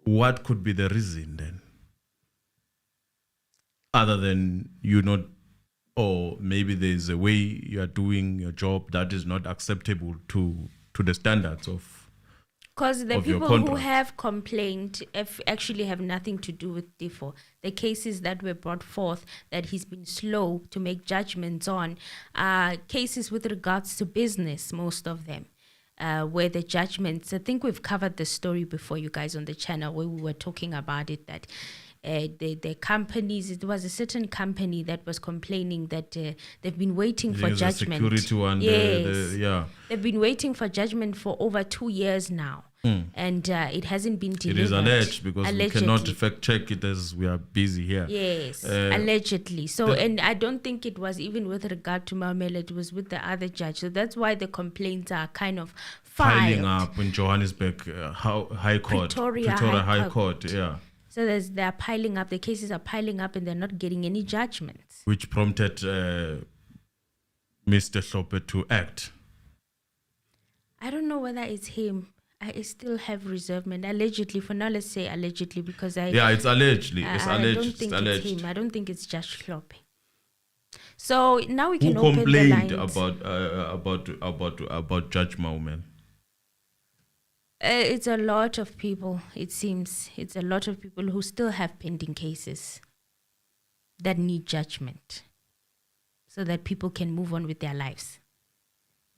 what could be the reason then? Other than you not, or maybe there's a way you are doing your job that is not acceptable to the standards of. Because the of your people who contract. have complained actually have nothing to do with Tifo. The cases that were brought forth that he's been slow to make judgments on are cases with regards to business, most of them. Where the judgments, I think we've covered the story before, you guys, on the channel, where we were talking about it, that the companies, it was a certain company that was complaining that they've been waiting for There's judgment. The security one, Yes. yeah. They've been waiting for judgment for over 2 years now. And it hasn't been delivered. It is alleged because Allegedly. we cannot fact check it as we are busy here. Yes, allegedly. So, and I don't think it was even with regard to Maumela, it was with the other judge. So that's why the complaints are kind of Piling filed. up in Johannesburg High Court. Pretoria High High Court, Court. yeah. So they're piling up, the cases are piling up and they're not getting any judgments. Which prompted Mr. Tlhoko to act. I don't know whether it's him. I still have reservement. Allegedly, for now, let's say allegedly, because It's allegedly. It's I alleged. don't think it's alleged. it's him. I don't think it's Judge Tlhoko. So now we can Who open the complained lines. about Judge Maumela? It's a lot of people, it seems. It's a lot of people who still have pending cases that need judgment so that people can move on with their lives.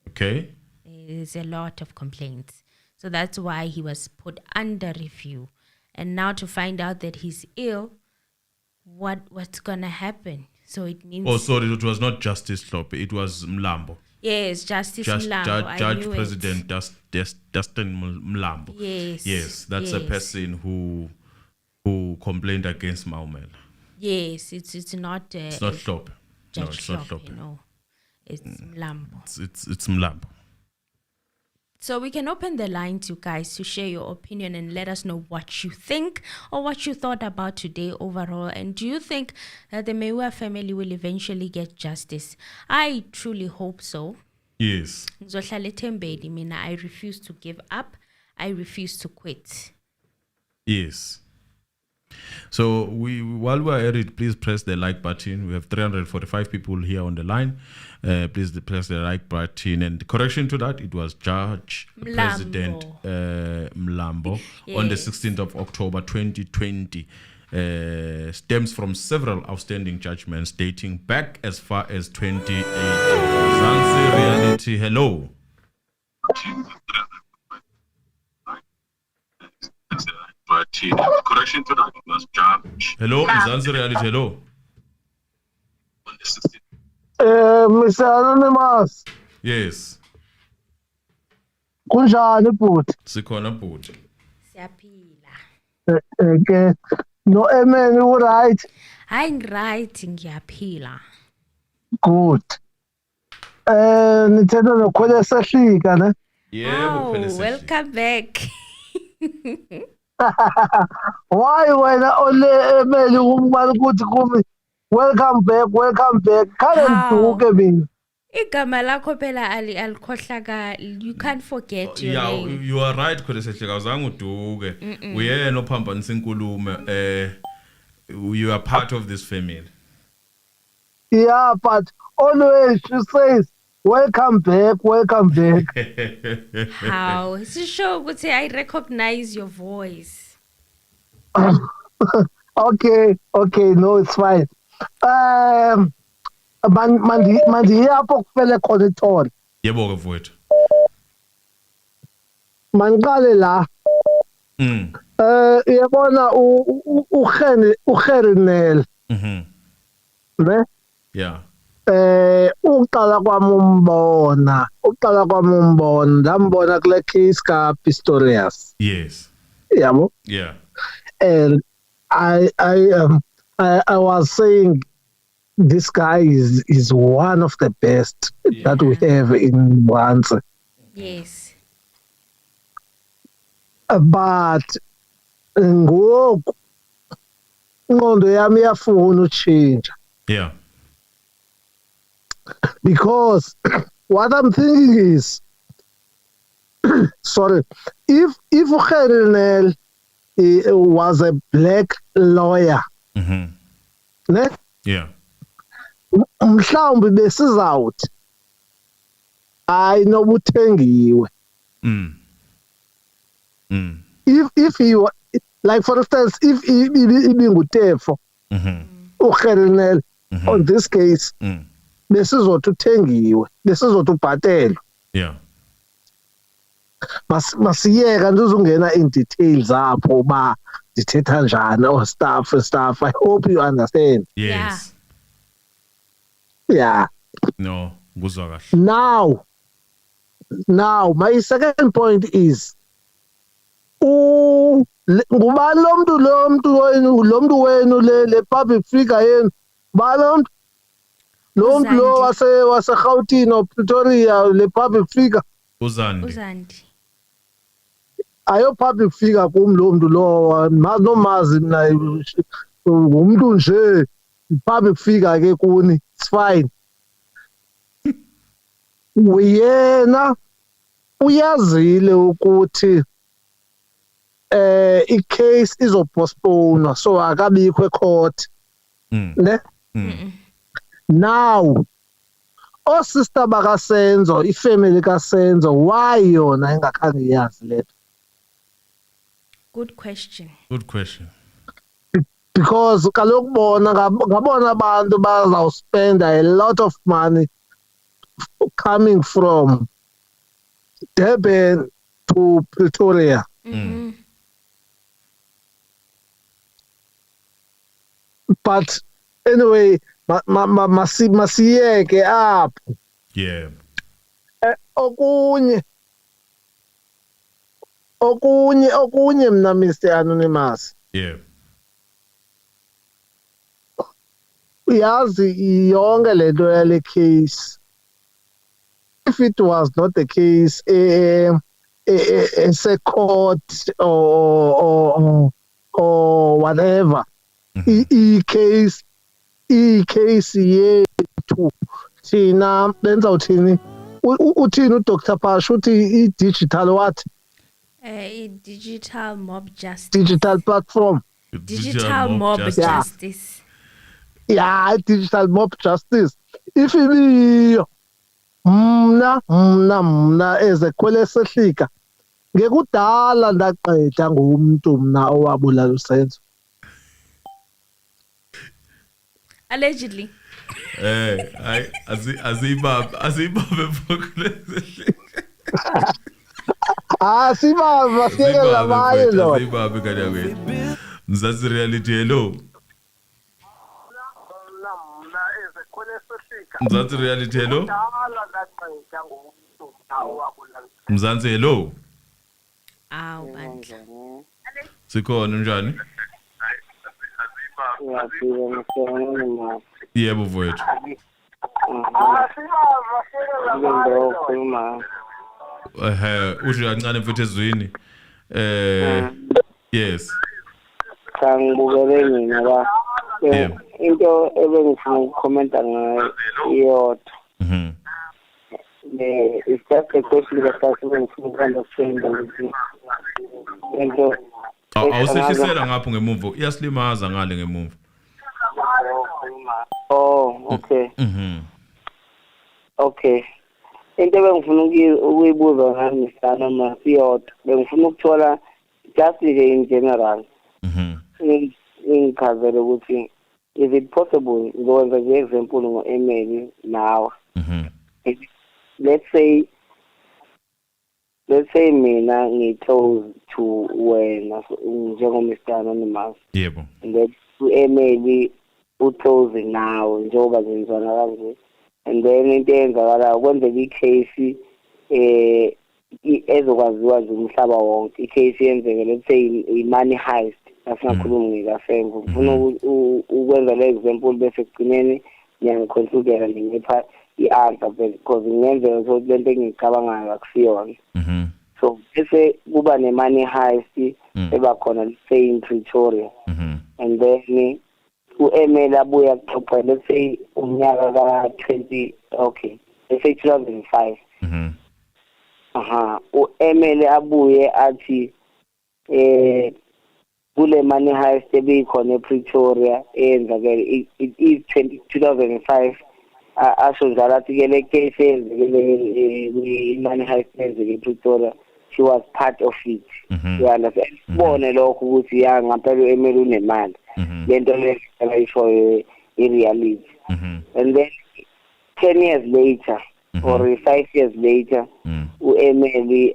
Okay. There's a lot of complaints. So that's why he was put under review. And now to find out that he's ill, what's going to happen? So it means... Oh, sorry, it was not Justice Tlhoko. It was Mlambo. Yes, Justice Mlambo. Judge President Justin Mlambo. Yes. Yes, that's a person who complained against Maumela. Yes, it's not... It's not Tlhoko. No, Judge it's not Tlhoko, Tlhoko. no. It's Mlambo. It's Mlambo. So we can open the lines, you guys, to share your opinion and let us know what you think or what you thought about today overall. And do you think that the Meyiwa family will eventually get justice? I truly hope so. Yes. Ngizohlala ethembeni mina. I refuse to give up. I refuse to quit. Yes. So while we're at it, please press the like button. We have 345 people here on the line. Please press the like button. And correction to that, it was Judge Mlambo. President Mlambo on the 16th of October 2020. Stems from several outstanding judgments dating back as far as 2018. Zanzi Reality, hello. Correction to that was Judge. Hello, Zanzi Reality, hello. Mr. Anonymous. Yes. Kunjani bhuti? Sikhona bhuti. Siyaphila. Okay. No amen, you right? Hayi ngiright, ngiyaphila. Good. Nithetha nokhwele sehlika ne? Oh, welcome back. Why wena ole emeli umbali ukuthi kumi welcome back kale ngiduke mina. Igama lakho phela alikhohlaka, you can't forget your name. You are right Kholisehleka awuzange uduke. Uyena ophambanisa inkulumo you are part of this family. Yeah, but always she says welcome back. How? Sisho ukuthi I recognize your voice. Okay, no, it's fine. Mandi yapho kufele khona ithona. Yebo ke mfowethu. Maniqale la. Uyabona uGerinel. Ne? Yeah. Uqala kwami umbona ndambona kule case ka Pistorius. Yes. Yabo? Yeah. And I was saying this guy is one of the best that we have in Mwanza. Yes. But ngoku ingqondo yami iyafuna utshintsha. Yeah. Because what I'm thinking is, sorry, if Ugerenel was a black lawyer, ne? Yeah. Mhlawumbe besizawuthi hayi nobuthengiwe. If he were, like for instance, if ibingutefo uGerinel on this case besizothi uthengiwe besizothi ubhatelwe. Yeah. Masiyeka nje uzungena in details apho ba dithetha njani or stuff. I hope you understand. Yes. Yeah. No, kuzwa kahle. Now my second point is ngubani lo mntu wenu le public figure yenu ngubani lo mntu wase Gauteng or Pretoria le public figure Uzandi. Ayo public figure kum lo mntu lo nomazi mina umuntu nje public figure ke kuni it's fine. Uyena uyazile ukuthi i-case izopostpone so akabikho ecourt ne now sister bakaSenzo ifamily kaSenzo why yona ingakhange yazi letho. Good question. Because kaloku bona ngabona abantu bazawuspend a lot of money coming from Durban to Pretoria. But anyway, masiyeke apho. Yeah. Okunye mna Mr. Anonymous. Yeah. Uyazi yonke lento yale case. If it was not the case, a court or whatever, case yethu thina benza uthini uthini uDr Pash uthi digital what? Digital mob justice. Digital platform. Digital mob justice. Yeah, digital mob justice. If ibiyo mna ezekhwelesehlika ngekudala ndaqedla ngomuntu mna owabulala uSenzo. Allegedly. Azibaba mfokulesehlika. Sibaba siyekela baye lo. Azibaba kanyakwethu. Mzansi reality hello. Mzansi reality hello. Mzansi hello. Bandla. Sikhona njani? Yebo mfowethu. Usho kancane mfethu ezwini. Yes. Sangibukele mina la. Yeah. Into ebengifuna ukukhomenta ngayo iyodwa. It's just a question that I want to understand ukuthi into awuseshisela ngapho ngemuva iyasilimaza ngale ngemuva. Oh, okay. Okay. Into ebengifuna ukuyibuza ngani sana masiyodwa bengifuna ukuthola just in general. Ingichazele ukuthi is it possible ngokwenza nje example ngo-email nawe. Let's say mina ngiclose to wena njengo-Mr. Anonymous. Yebo. Let's email uclose nawe njengoba zenzana kanje. And then into eyenzakalayo kwenzeka i-case ezokwaziwa nje umhlaba wonke. I-case yenzeke let's say i-money heist. Asingakhulumi ngikasengo. Ufuna ukwenza le example bese ekugcineni ngiyaconsider ngipha i-answer because ngenzeka ukuthi lento engicabangayo akusiyona. So bese kuba ne-money heist ebakhona let's say in Pretoria. And then u-email abuya kuxoxa let's say umnyaka ka-20 okay let's say 2005. U-email abuye athi kule money heist ebeyikhona ePretoria eyenzakele is 2005 asho njalo athi ke le case eyenzekele money heist eyenzekele ePretoria she was part of it. You understand? Bone lokho ukuthi ya ngampela u-email unemali lento lesela isho i-reality. And then 10 years later or 5 years later u-email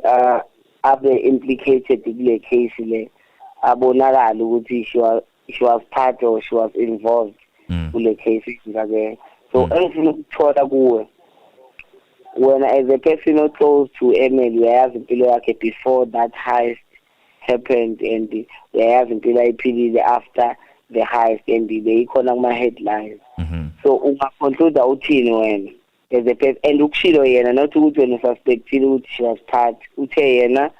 abe implicated kule case le abonakala ukuthi she was part or she was involved kule case ngake. So engifuna ukuthola kuwe wena as a person who close to email uyayazi impilo yakhe before that heist happened and uyayazi impilo ayiphilile after the heist and beyikhona kuma headlines. So ungaconclude uthini wena as a person and ukushilo yena not ukuthi wena suspectile ukuthi she was part uthe yena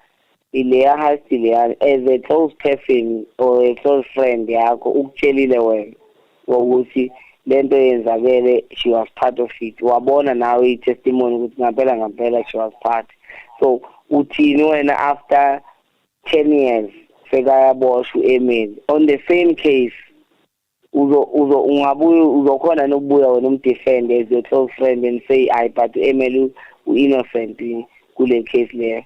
ileya heist ileya as a close person or a close friend yakho ukutshelile wena ukuthi lento yenzakele she was part of it wabona nawe i-testimony ukuthi ngampela she was part. So uthini wena after 10 years sekayaboshwa u-email on the same case ungabuya uzokhona nokubuya wena umdefend as your close friend and say but u-email u-innocent kule case leyo.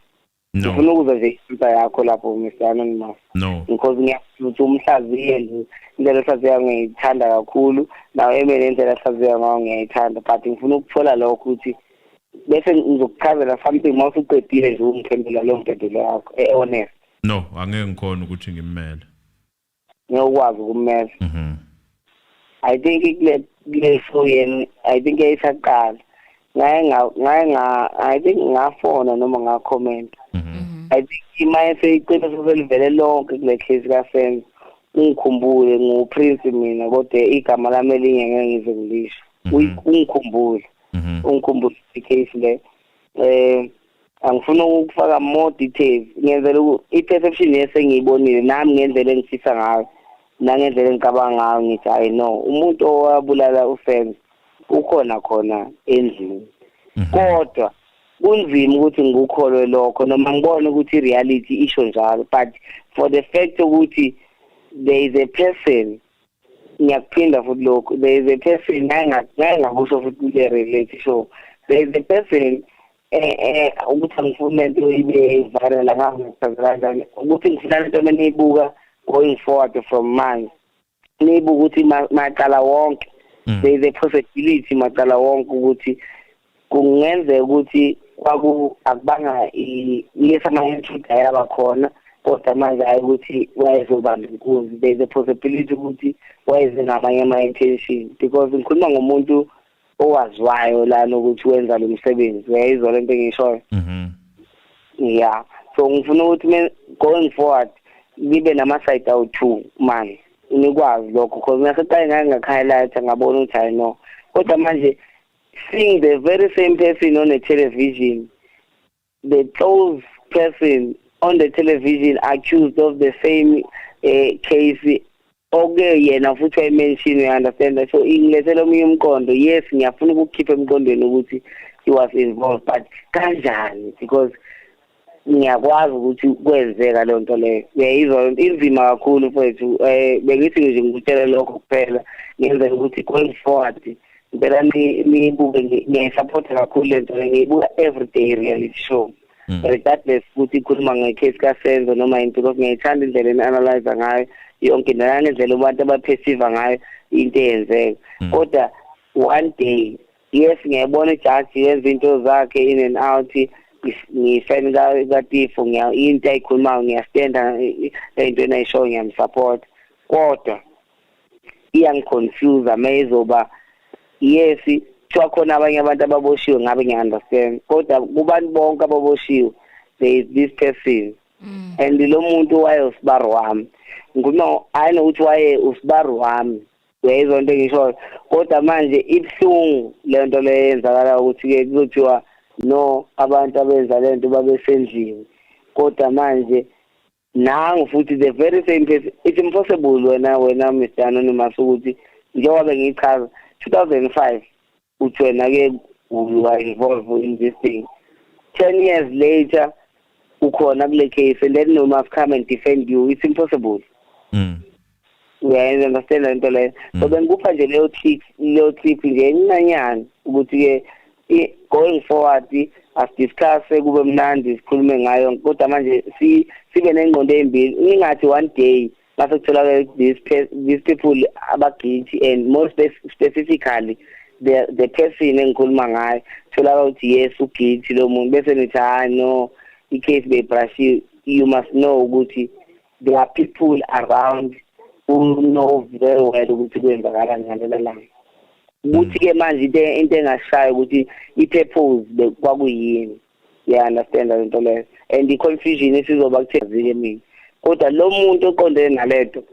No. Ufuna ukuza nje impilo yakho lapho Mr. Anonymous. No. Because ngiyafuthi umhlaziye nje indlela ehlaziya ngiyithanda kakhulu nawe email indlela ehlaziya ngayo ngiyithanda but ngifuna ukuthola lokho ukuthi bese ngizokuchazela something mawusuqedile nje ungiphendula lo mpendulo yakho honest. No, angeke ngikhona ukuthi ngimmele. Ngiyokwazi ukummela. I think kule show yeni I think ayisaqala. I think ngafona noma ngacomment. I think imaye seyicela soselivele lonke kule case kaSenzo ungikhumbule nguprince mina kodwa igama lami elinye ngeke ngize ngilisho. Ungikhumbule. Ungikhumbule icase le. Angifuna ukufaka more details ngenzela i-perception yesengiyibonile nami ngendlela engifisa ngayo nangendlela engicabanga ngayo ngithi I know umuntu owabulala uSenzo ukhona khona endlini. Kodwa kunzima ukuthi ngikukholwe lokho noma ngibone ukuthi i-reality isho njalo but for the fact ukuthi there is a person ngiyakuphinda futhi lokho there is a person ngakusho futhi kule reality show there is a person ukuthi angifuna into ibe viral ngangicazela ukuthi ngifuna into meniyibuka going forward from manje nibuka ukuthi maqala wonke there is a possibility maqala wonke ukuthi kungenzeka ukuthi akubanga lesama-intruder yaba khona kodwa manje hayi ukuthi wayezobamba inkunzi there is a possibility ukuthi wayeze ngamanye ama-intention because ngikhuluma ngomuntu owaziwayo lana ukuthi wenza lo msebenzi uyayizwa lento engishoyo. Yeah, so ngifuna ukuthi going forward libe nama-side awu-2 manje unikwazi lokho because ngaseqale ngangakhighlight ngabona ukuthi I know kodwa manje seeing the very same person on a television the close person on the television accused of the same case. Okay, yena futhi wayimention, you understand. So ingilethela omunye umqondo. Yes, ngiyafuna ukukhipha emqondweni ukuthi he was involved, but kanjani? Because ngiyakwazi ukuthi kwenzeka le nto leyo. Uyayizwa inzima kakhulu mfethu. Bengithi nje ngikutshela lokho kuphela ngenzela ukuthi going forward impela nibuke ngiyisupport kakhulu le nto leyo. Ngiyibuka every day reality show. Regardless ukuthi ikhuluma ngecase kaSenzo noma into, because ngiyithanda indlela eni-analyze ngayo yonke nangendlela abantu abaperceive ngayo into eyenzeka. Kodwa one day, yes, ngiyabona ijaji yenza into zakhe in and out, ngifan kaTifo, into ayikhulumayo ngiyastanda entweni ayishoyo ngiyamsupport. Kodwa iyangiconfuse amezoba yes kuthiwa khona abanye abantu ababoshiwe ngabe ngiya-understand, kodwa kubantu bonke ababoshiwe there is this person and lo muntu waye usibaru wami nguma ayinokuthi waye usibaru wami, uyayizwa into engishoyo. Kodwa manje ibuhlungu le nto le yenzakala ukuthi-ke kuthiwa no abantu abenza le nto babesendlini, kodwa manje nangu futhi the very same person. It's impossible wena Mr. Anonymous ukuthi njengoba ngichaza 2005 uthi wena-ke you are involved in this thing, 10 years later ukhona kule case and then no must come and defend you. It's impossible. Understand le nto leyo. So bengikupha nje leyo tip nje encanyana ukuthi-ke going forward asidiscuss kube mnandi sikhulume ngayo, kodwa manje sibe nengqondo embili. Ingathi one day mase kutholakala these people abaguilty and more specifically the person engikhuluma ngayo tholakala ukuthi yes uguilty lo muntu, bese nithi hayi no i-case beyibrushiwe. You must know ukuthi there are people around who know very well ukuthi kwenzakala ngalela langa. Ukuthi-ke manje into engashayo ukuthi i-purpose kwakuyini. You understand le nto leyo, and i-confusion esizoba kuthezike mina. Kodwa lo muntu oqondene nalento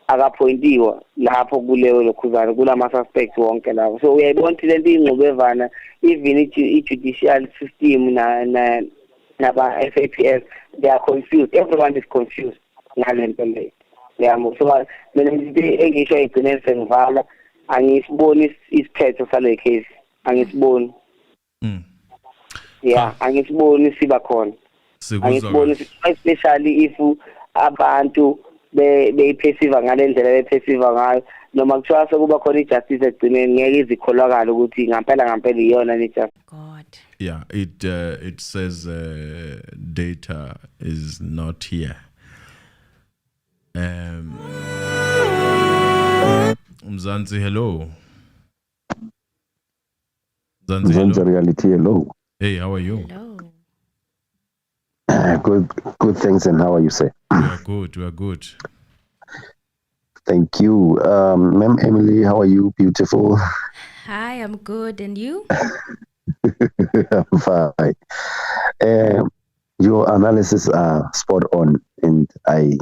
akaphointiwa lapho kuleyo lokhuzana kulama-suspect wonke lawo. So uyayibona ukuthi lento iyingxubevana, even i-judicial system naba-SAPS, they are confused. Everyone is confused ngale nto leyo. So mina into engisho igcine sengivala, angisiboni isiphetho sale case, angisiboni. Angisiboni siba khona. Angisiboni, especially if abantu beyiperceive ngale ndlela beperceive ngayo, noma kuthiwa sekuba khona ijustice egcineni ngeke izikholakala ukuthi ngampela iyona ni-justice. Yeah, it says data is not here. Mzansi, hello. Mzansi Reality, hello. Hey, how are you? Hello. Good thanks, and how are you, sir? We are good. Thank you. Ma'am Emily, how are you? Beautiful. Hi, I'm good, and you? I'm fine. Your analysis are spot on, and I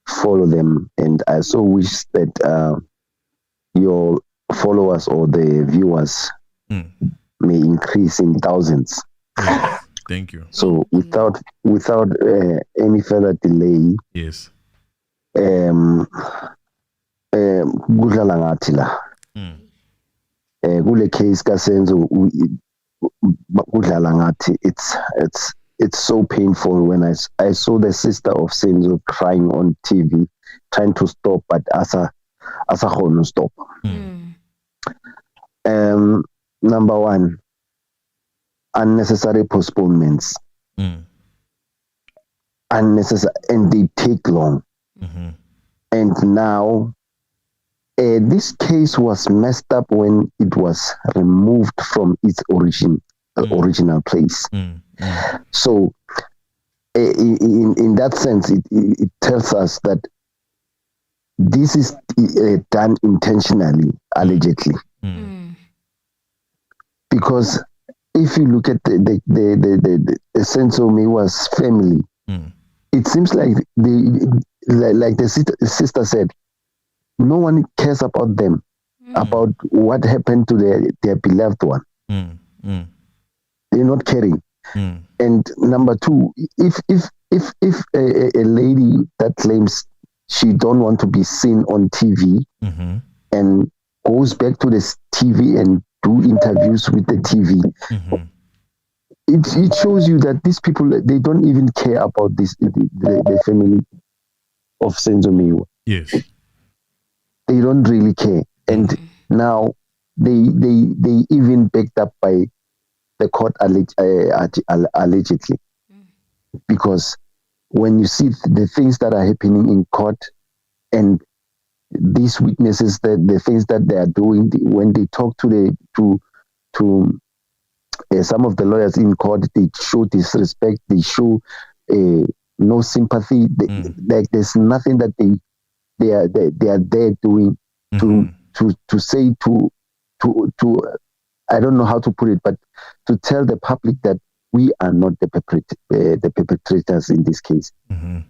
follow them, and I so wish that your followers or the viewers may increase in thousands. Yes. Thank you. So without any further delay, yes. Kudlala ngathi la. Kule case kaSenzo kudlala ngathi it's so painful when I saw the sister of Senzo crying on TV, trying to stop, but asa khona stop. Number one, unnecessary postponements. Unnecessary, and they take long. And now, this case was messed up when it was removed from its original place. So, in that sense, it tells us that this is done intentionally, allegedly. Because if you look at the Senzo Meyiwa's family, it seems like the sister said, no one cares about them, about what happened to their beloved one. They're not caring. And number two, if a lady that claims she don't want to be seen on TV and goes back to the TV and do interviews with the TV, it shows you that these people, they don't even care about this the family of Senzo Meyiwa. Yes, they don't really care, and now they even backed up by the court allegedly, because when you see the things that are happening in court and these witnesses, the things that they are doing when they talk to some of the lawyers in court, they show disrespect, they show no sympathy. Like there's nothing that they are there doing to say to I don't know how to put it, but to tell the public that we are not the perpetrators in this case.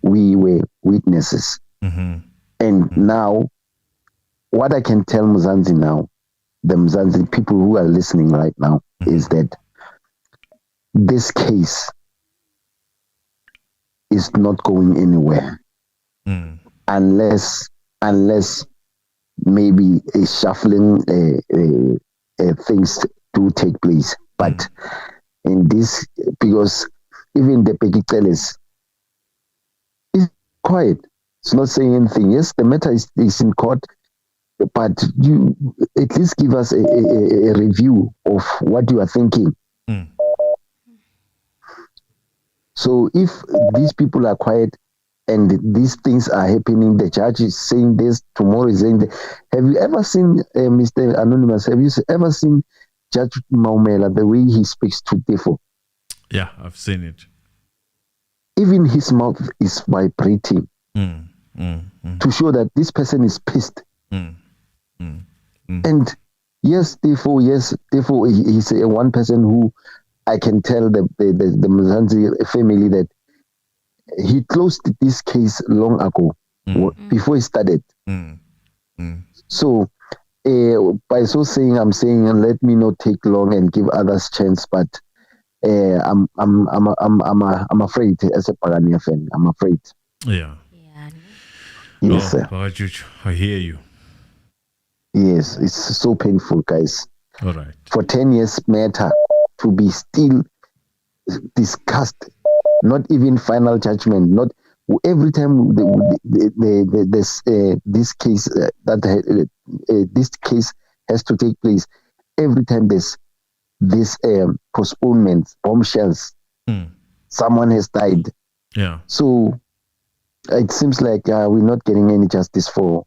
We were witnesses. And now, what I can tell Mzansi now, the Mzansi people who are listening right now, is that this case is not going anywhere unless maybe a shuffling things do take place. But in this, because even the Pekiteles is quiet, it's not saying anything. Yes, the matter is in court, but you at least give us a review of what you are thinking. So if these people are quiet and these things are happening, the judge is saying this, tomorrow is saying that. Have you ever seen, Mr. Anonymous, have you ever seen Judge Maumela, the way he speaks to Defo? Yeah, I've seen it. Even his mouth is vibrating to show that this person is pissed. And yes, therefore, he's a one person who I can tell the Mzansi family that he closed this case long ago, before he started. So by so saying, I'm saying, let me not take long and give others chance, but I'm afraid as a Pagania fan. I'm afraid. Yeah. Yes, sir. I hear you. Yes, it's so painful, guys. All right. For 10 years matter to be still discussed, not even final judgment. Not every time this case this case has to take place. Every time there's this postponement, bombshells, someone has died. Yeah. So it seems like we're not getting any justice for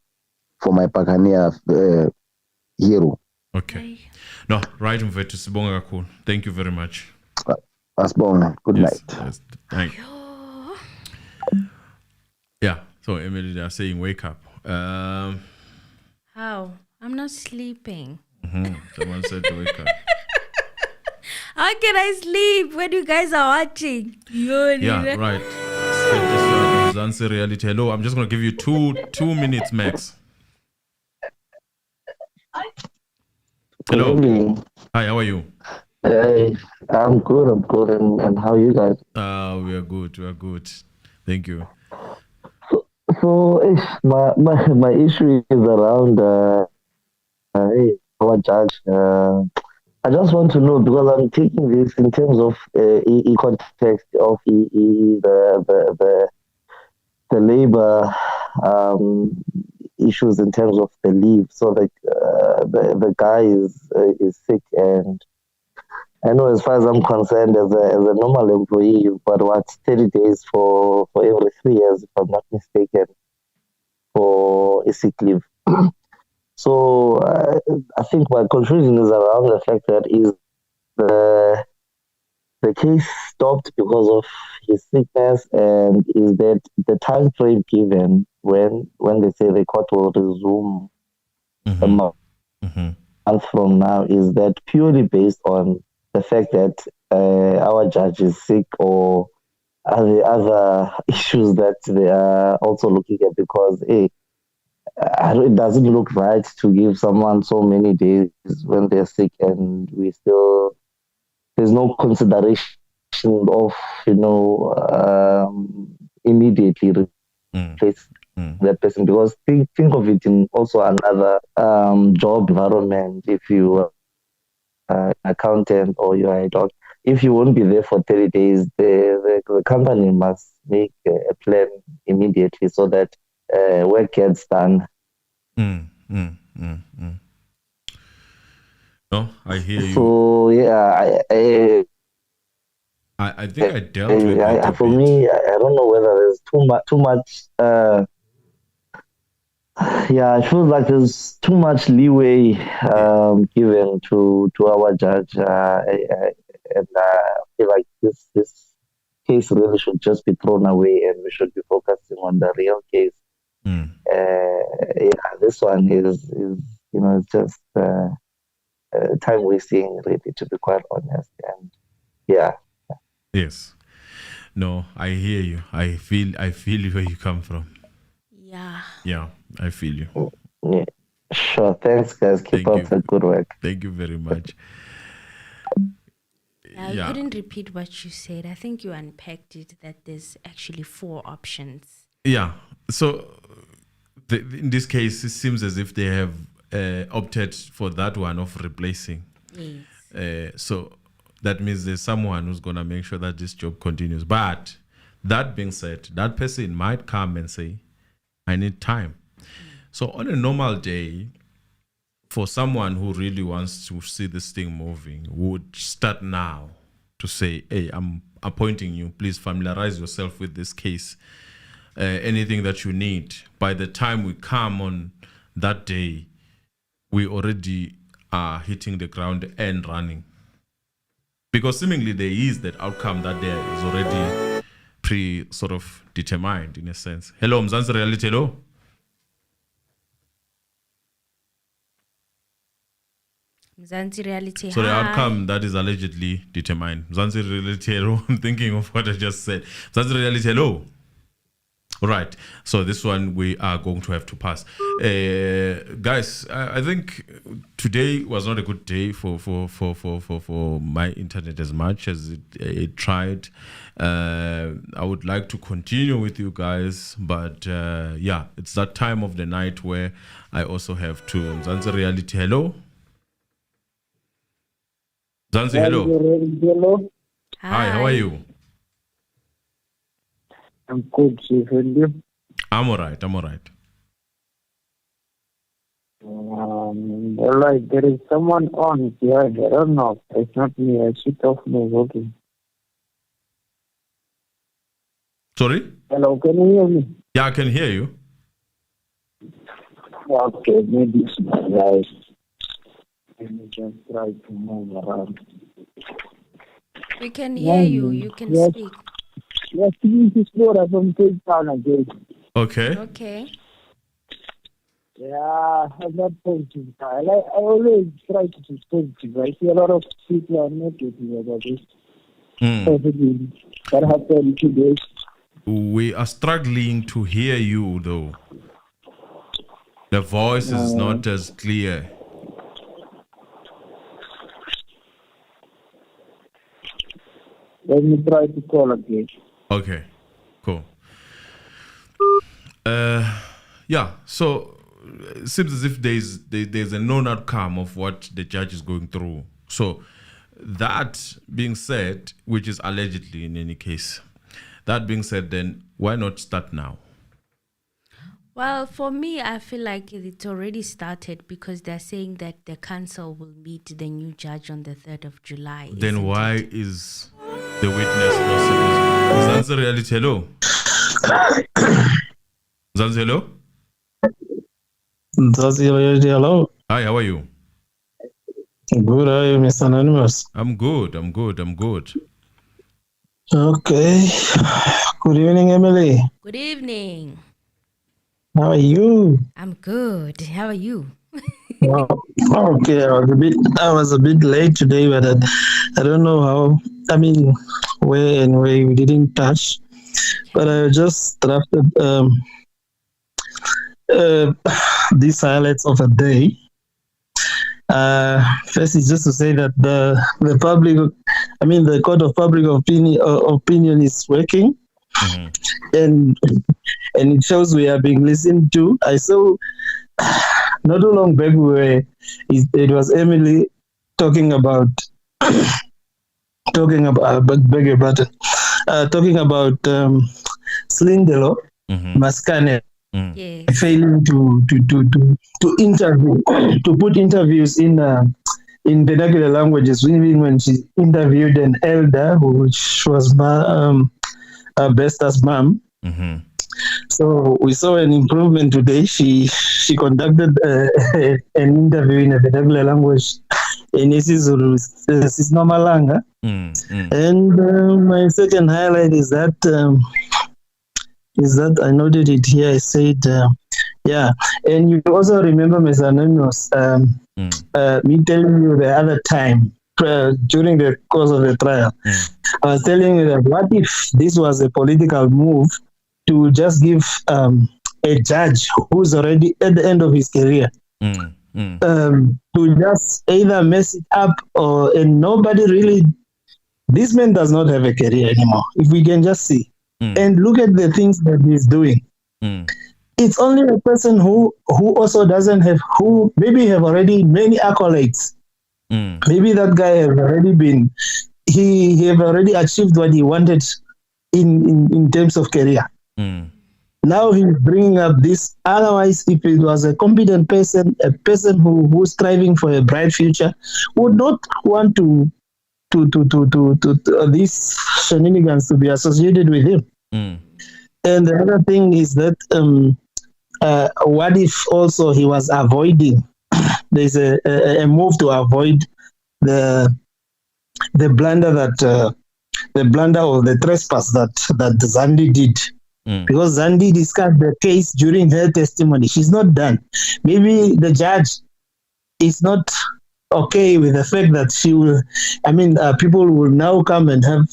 my Pagania hero. Okay. No, right, Mfethu Sibonga kakhulu. Thank you very much. Asbonga. Good night. Yes, thank you. Yeah, so Emily, they are saying wake up. How? I'm not sleeping. Someone said to wake up. How can I sleep when you guys are watching? Yeah, right. Zanzi reality. Hello, I'm just going to give you two minutes max. Hello. Hi, how are you? Hey, I'm good. And how are you guys? We are good. Thank you. So my issue is around our judge. I just want to know, because I'm taking this in terms of context of the labor issues in terms of the leave. So the guy is sick, and I know, as far as I'm concerned, as a normal employee, you've got 30 days for every 3 years, if I'm not mistaken, for a sick leave. So I think my confusion is around the fact that is the case stopped because of his sickness, and is that the time frame given when they say the court will resume a month from now, is that purely based on the fact that our judge is sick, or are there other issues that they are also looking at? Because it doesn't look right to give someone so many days when they're sick, and there's no consideration of, immediately replace that person, because think of it in also another job environment. If you are accountant or you are a doctor, if you won't be there for 30 days, the company must make a plan immediately so that work gets done. No, I hear you. So yeah, I think I dealt with it for me, I don't know whether there's too much. I feel like there's too much leeway given to our judge, and I feel like this case really should just be thrown away, and we should be focusing on the real case. This one is it's just time wasting, really, to be quite honest. And yes, no, I hear you. I feel where you come from. Yeah, I feel you. Yeah. Sure. Thanks, guys. Keep up the good work. Thank you very much. I couldn't repeat what you said. I think you unpacked it, that there's actually 4 options. Yeah. So in this case, it seems as if they have opted for that one of replacing. Yes. So that means there's someone who's going to make sure that this job continues. But that being said, that person might come and say, I need time. So on a normal day, for someone who really wants to see this thing moving, would start now to say, hey, I'm appointing you. Please familiarize yourself with this case. Anything that you need. By the time we come on that day, we already are hitting the ground and running. Because seemingly there is that outcome that there is already sort of determined in a sense. Hello, Mzansi Reality, hello. Mzansi Reality, so the outcome that is allegedly determined. Mzansi Reality, hello. I'm thinking of what I just said. Mzansi Reality, hello. All right. So this one we are going to have to pass. Guys, I think today was not a good day for my internet as much as it tried. I would like to continue with you guys, but it's that time of the night where I also have to. Mzansi Reality, hello. Mzansi, hello. Hi, how are you? I'm good, Chief. And you? I'm all right. All right, there is someone on here. I don't know. It's not me. I switched off my voting. Sorry? Hello, can you hear me? Yeah, I can hear you. Okay, maybe it's my life. Let me just try to move around. We can hear you. You can speak. Yes, this is Flora from Cape Town again. Okay. Yeah, I'm not positive. I always try to be positive. I see a lot of people are negative about this. What happened today? We are struggling to hear you, though. The voice is not as clear. Let me try to call again. Okay, cool. So it seems as if there's a known outcome of what the judge is going through. So that being said, which is allegedly in any case, that being said, then why not start now? Well, for me, I feel like it's already started because they're saying that the council will meet the new judge on the 3rd of July. Then why is the witness not supposed to? Zanzi Reality, hello. Zanzi, hello. Zanzi Reality, hello. Hi, how are you? Good, how are you, Mr. Anonymous? I'm good. Okay. Good evening, Emily. Good evening. How are you? I'm good. How are you? Okay, I was a bit late today, but I don't know how. I mean, where we didn't touch, but I just drafted these highlights of a day. First is just to say that the public the court of public opinion is working, and it shows we are being listened to. I saw not too long back it was Emily talking about talking about Slindelo Maskane failing to interview to put interviews in vernacular languages, even when she interviewed an elder, which was Besta's mom. So we saw an improvement today. She conducted an interview in a vernacular language in isiZulu, Sisnomalanga. And my second highlight is that I noted it here. I said, and you also remember, Ms. Anonymous, me telling you the other time during the course of the trial, I was telling you that what if this was a political move to just give a judge who's already at the end of his career to just either mess it up and nobody really. This man does not have a career anymore. If we can just see and look at the things that he's doing, it's only a person who also doesn't have, who maybe have already many accolades. Maybe that guy have already been, he have already achieved what he wanted in terms of career. Now he's bringing up this. Otherwise, if it was a competent person, a person who's striving for a bright future, would not want to these shenanigans to be associated with him. And the other thing is that what if also he was avoiding? There's a move to avoid the blunder the blunder or the trespass that Zandi did. Because Zandi discussed the case during her testimony. She's not done. Maybe the judge is not okay with the fact that she will, people will now come and have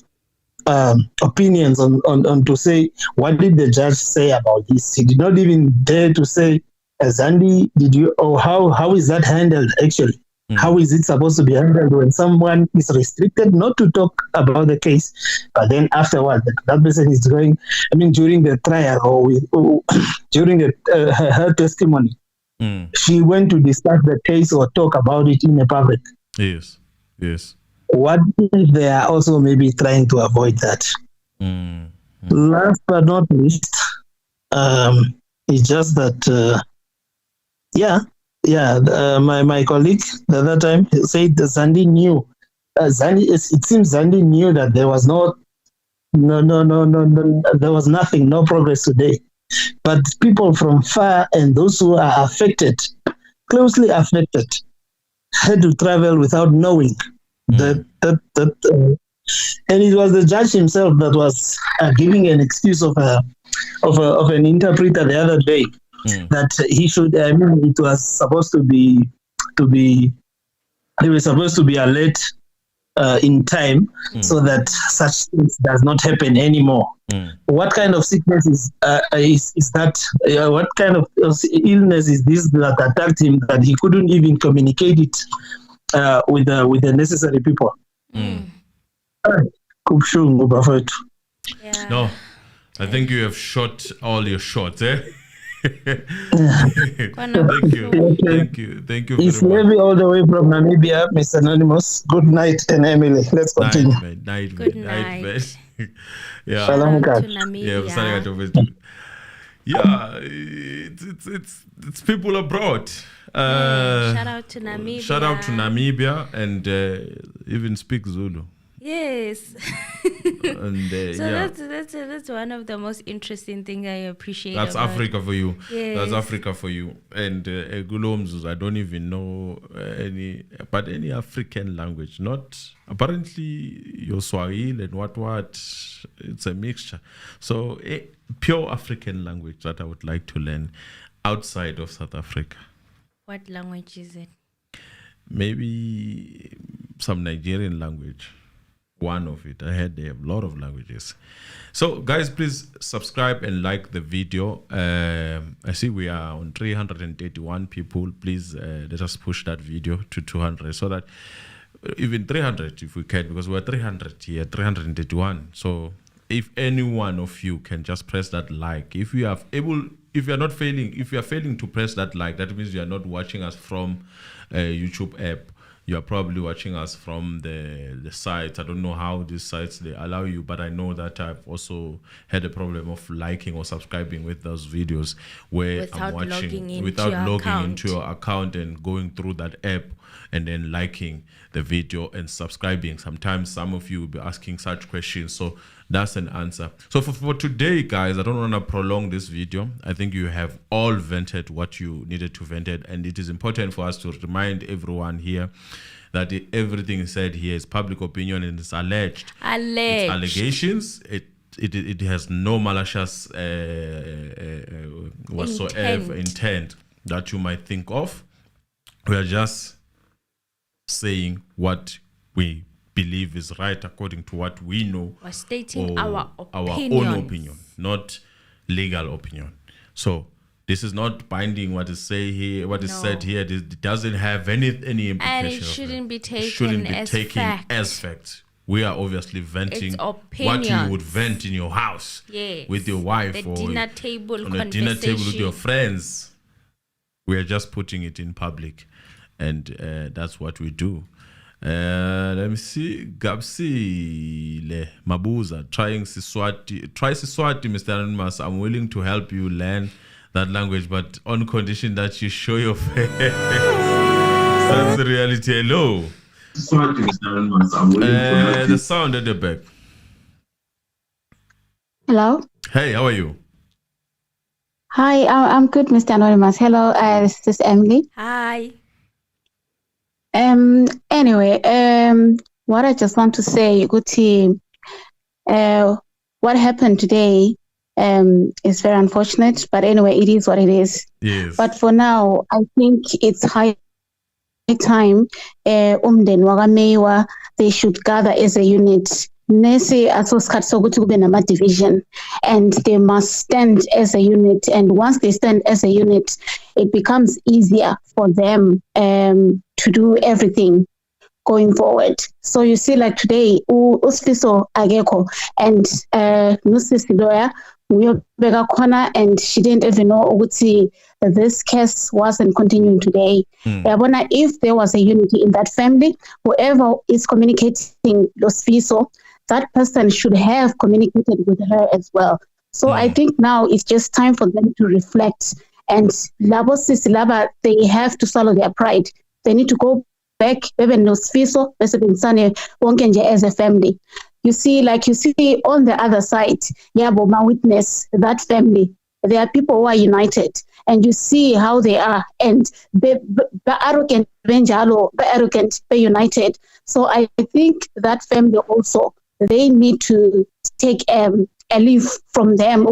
opinions on to say, what did the judge say about this? He did not even dare to say, Zandi, did you, or how is that handled actually? How is it supposed to be handled when someone is restricted not to talk about the case, but then afterward that person is going, during the trial or during her testimony, she went to discuss the case or talk about it in a public. Yes. What if they are also maybe trying to avoid that? Last but not least, it's just that, my colleague the other time said that Zandi knew. It seems Zandi knew that there was no, there was nothing, no progress today. But people from far and those who are affected, closely affected, had to travel without knowing that and it was the judge himself that was giving an excuse of an interpreter the other day. That he should, it was supposed to be, he was supposed to be alert in time so that such things does not happen anymore. What kind of sickness is that? What kind of illness is this that attacked him that he couldn't even communicate it with the necessary people? No, I think you have shot all your shots, eh? Thank you It's Levi all the way from Namibia, Mr. Anonymous. Good night, and Emily. Let's continue. Good night. Yeah. Shalom, to Namibia. Yeah, it's people abroad. Shout out to Namibia. And even speak Zulu. Yes. And so that's one of the most interesting things I appreciate. That's about Africa for you. Yes. That's Africa for you. And Gulomzus, I don't even know any African language. Not apparently your Swahili and what. It's a mixture. So pure African language that I would like to learn outside of South Africa. What language is it? Maybe some Nigerian language. One of it. I heard they have a lot of languages. So guys, please subscribe and like the video. I see we are on 381 people. Please let us push that video to 200 so that even 300 if we can, because we're 300 here, 331. So if any one of you can just press that like, if you are failing to press that like, that means you are not watching us from a YouTube app. You are probably watching us from the site. I don't know how these sites they allow you, but I know that I've also had a problem of liking or subscribing with those videos where I'm watching without logging into your account and going through that app and then liking the video and subscribing. Sometimes some of you will be asking such questions. So that's an answer. So for today, guys, I don't want to prolong this video. I think you have all vented what you needed to vent, and it is important for us to remind everyone here that everything said here is public opinion and it's alleged. It's allegations. It has no malicious whatsoever intent that you might think of. We are just saying what we believe is right according to what we know. We're stating our own opinion, not legal opinion. So this is not binding what is said here. It doesn't have any implication. And it shouldn't be taken as fact. We are obviously venting what you would vent in your house with your wife or on a dinner table with your friends. We are just putting it in public, and that's what we do. Let me see. Gabsile Mabuza try Siswati, Mr. Anonymous. I'm willing to help you learn that language, but on condition that you show your face. That's the reality. Hello. Siswati, Mr. Anonymous. I'm willing to help you. The sound at the back. Hello. Hey, how are you? Hi, I'm good, Mr. Anonymous. Hello, this is Emily. Hi. Anyway, what I just want to say, Guti, what happened today is very unfortunate, but anyway, it is what it is. Yes. But for now, I think it's high time Meyiwa, they should gather as a unit. Nese asoskhat sokuthi kube nama division, and they must stand as a unit, and once they stand as a unit, it becomes easier for them to do everything going forward. So you see, like today uSifiso Ageko and Nusisi Lawyer uyobeka khona, and she didn't even know ukuthi this case wasn't continuing today. Yabona, if there was a unity in that family, whoever is communicating uSifiso, that person should have communicated with her as well. So I think now it's just time for them to reflect, and labo sisi laba, they have to swallow their pride. They need to go back, even uSifiso besebenzisane wonke nje as a family. You see on the other side, yabo ma witness that family. There are people who are united, and you see how they are, and they arrogant, arrogant, united. So I think that family also, they need to take a leave from them.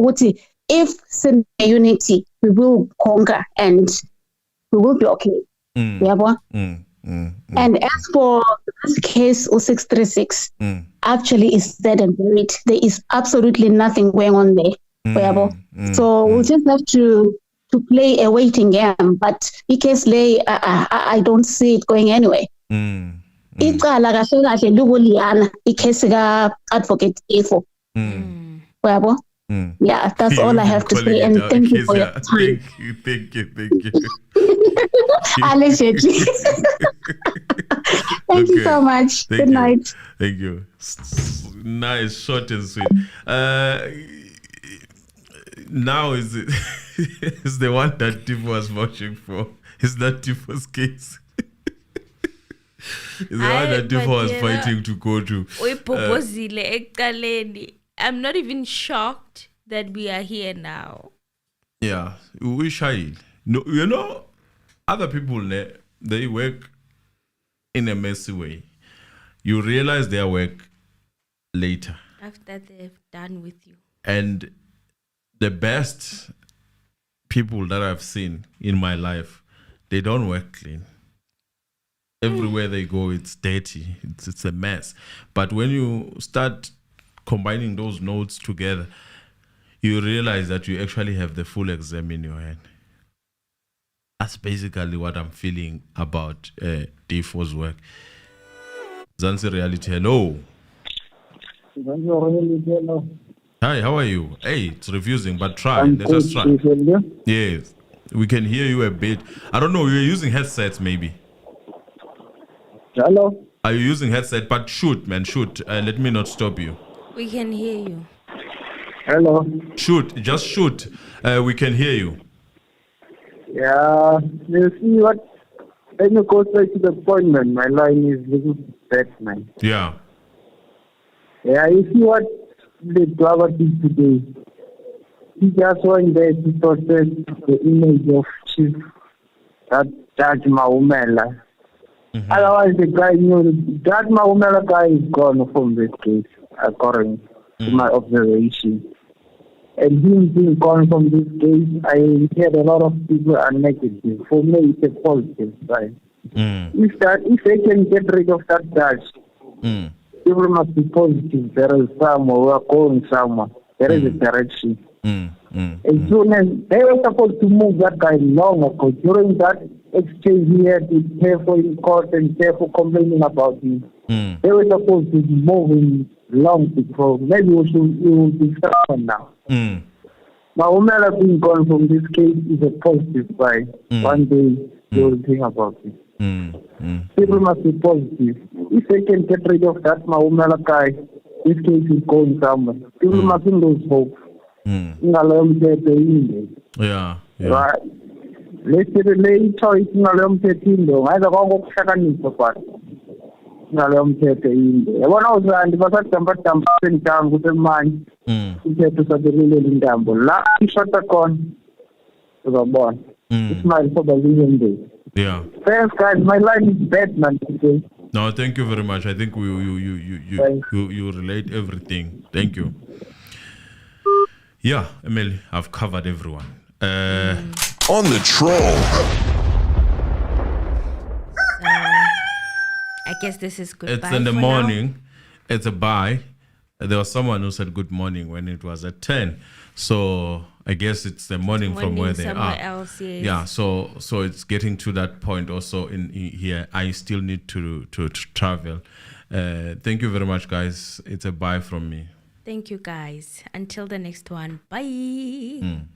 If in unity, we will conquer and we will be okay. And as for this case 0636, actually is dead and buried. There is absolutely nothing going on there. So we'll just have to play a waiting game. But in case I don't see it going anyway. Icala kahle kahle lukuliyana ikhesi ka advocate Efo. Yeah, that's all I have to say, and thank you for your time. Thank you. Allegedly. Thank you so much. Good night. Thank you. Nice, short and sweet. Now is it is the one that Tifu was vouching for? Is that Tifu's case? Is the one that Tifu was fighting to go to? I'm not even shocked that we are here now. Yeah, we shy. No, you know, other people, they work in a messy way. You realize their work later. After they've done with you. And the best people that I've seen in my life, they don't work clean. Everywhere they go, it's dirty. It's a mess. But when you start combining those notes together, you realize that you actually have the full exam in your hand. That's basically what I'm feeling about D4's work. Zanzi Reality. Hello. Hi, how are you? Hey, it's refusing, but try. Let us try. Yes, we can hear you a bit. I don't know, you're using headsets maybe. Hello? Are you using headset? But shoot, man, shoot. Let me not stop you. We can hear you. Hello? Shoot, just shoot. We can hear you. Yeah, you see what? Let me go straight to the point, man. My line is little bad, man. Yeah. Yeah, you see what the driver did today? He just went there to protest the image of Chief Judge Mahumela. Otherwise, the guy knew Judge Mahumela guy is gone from this case, according to my observation. And him being gone from this case, I heard a lot of people are negative. For me, it's a positive sign. If they can get rid of that judge, people must be positive. There is somewhere, we are going somewhere. There is a direction. As soon as they were supposed to move that guy long ago, during that exchange he had with careful in court and careful complaining about him, they were supposed to move him long before. Maybe we will be someone now. Mahumela being gone from this case is a positive sign. One day they will think about it. People must be positive. If they can get rid of that Mahumela guy, this case is going somewhere. People mustn't lose hope. Yeah. Right. Let's say the lay choice ngaleyo mthetho indo ngaze kongokuhlakanipha but ngaleyo mthetho indo yabona uzandi basadamba sentambo ukuthi manje umthetho sabelele intambo la ishota khona uzabona ismail sobalizende. Yeah. Thanks guys, my line is bad man today. No, thank you very much. I think you relate everything. Thank you. Yeah, Emily, I've covered everyone. On the troll. I guess this is goodbye. It's in the for morning. now. It's a bye. There was someone who said good morning when it was at 10. So I guess it's the morning from where they are. Else, yes. Yeah, so it's getting to that point also in here. I still need to travel. Thank you very much, guys. It's a bye from me. Thank you, guys. Until the next one. Bye.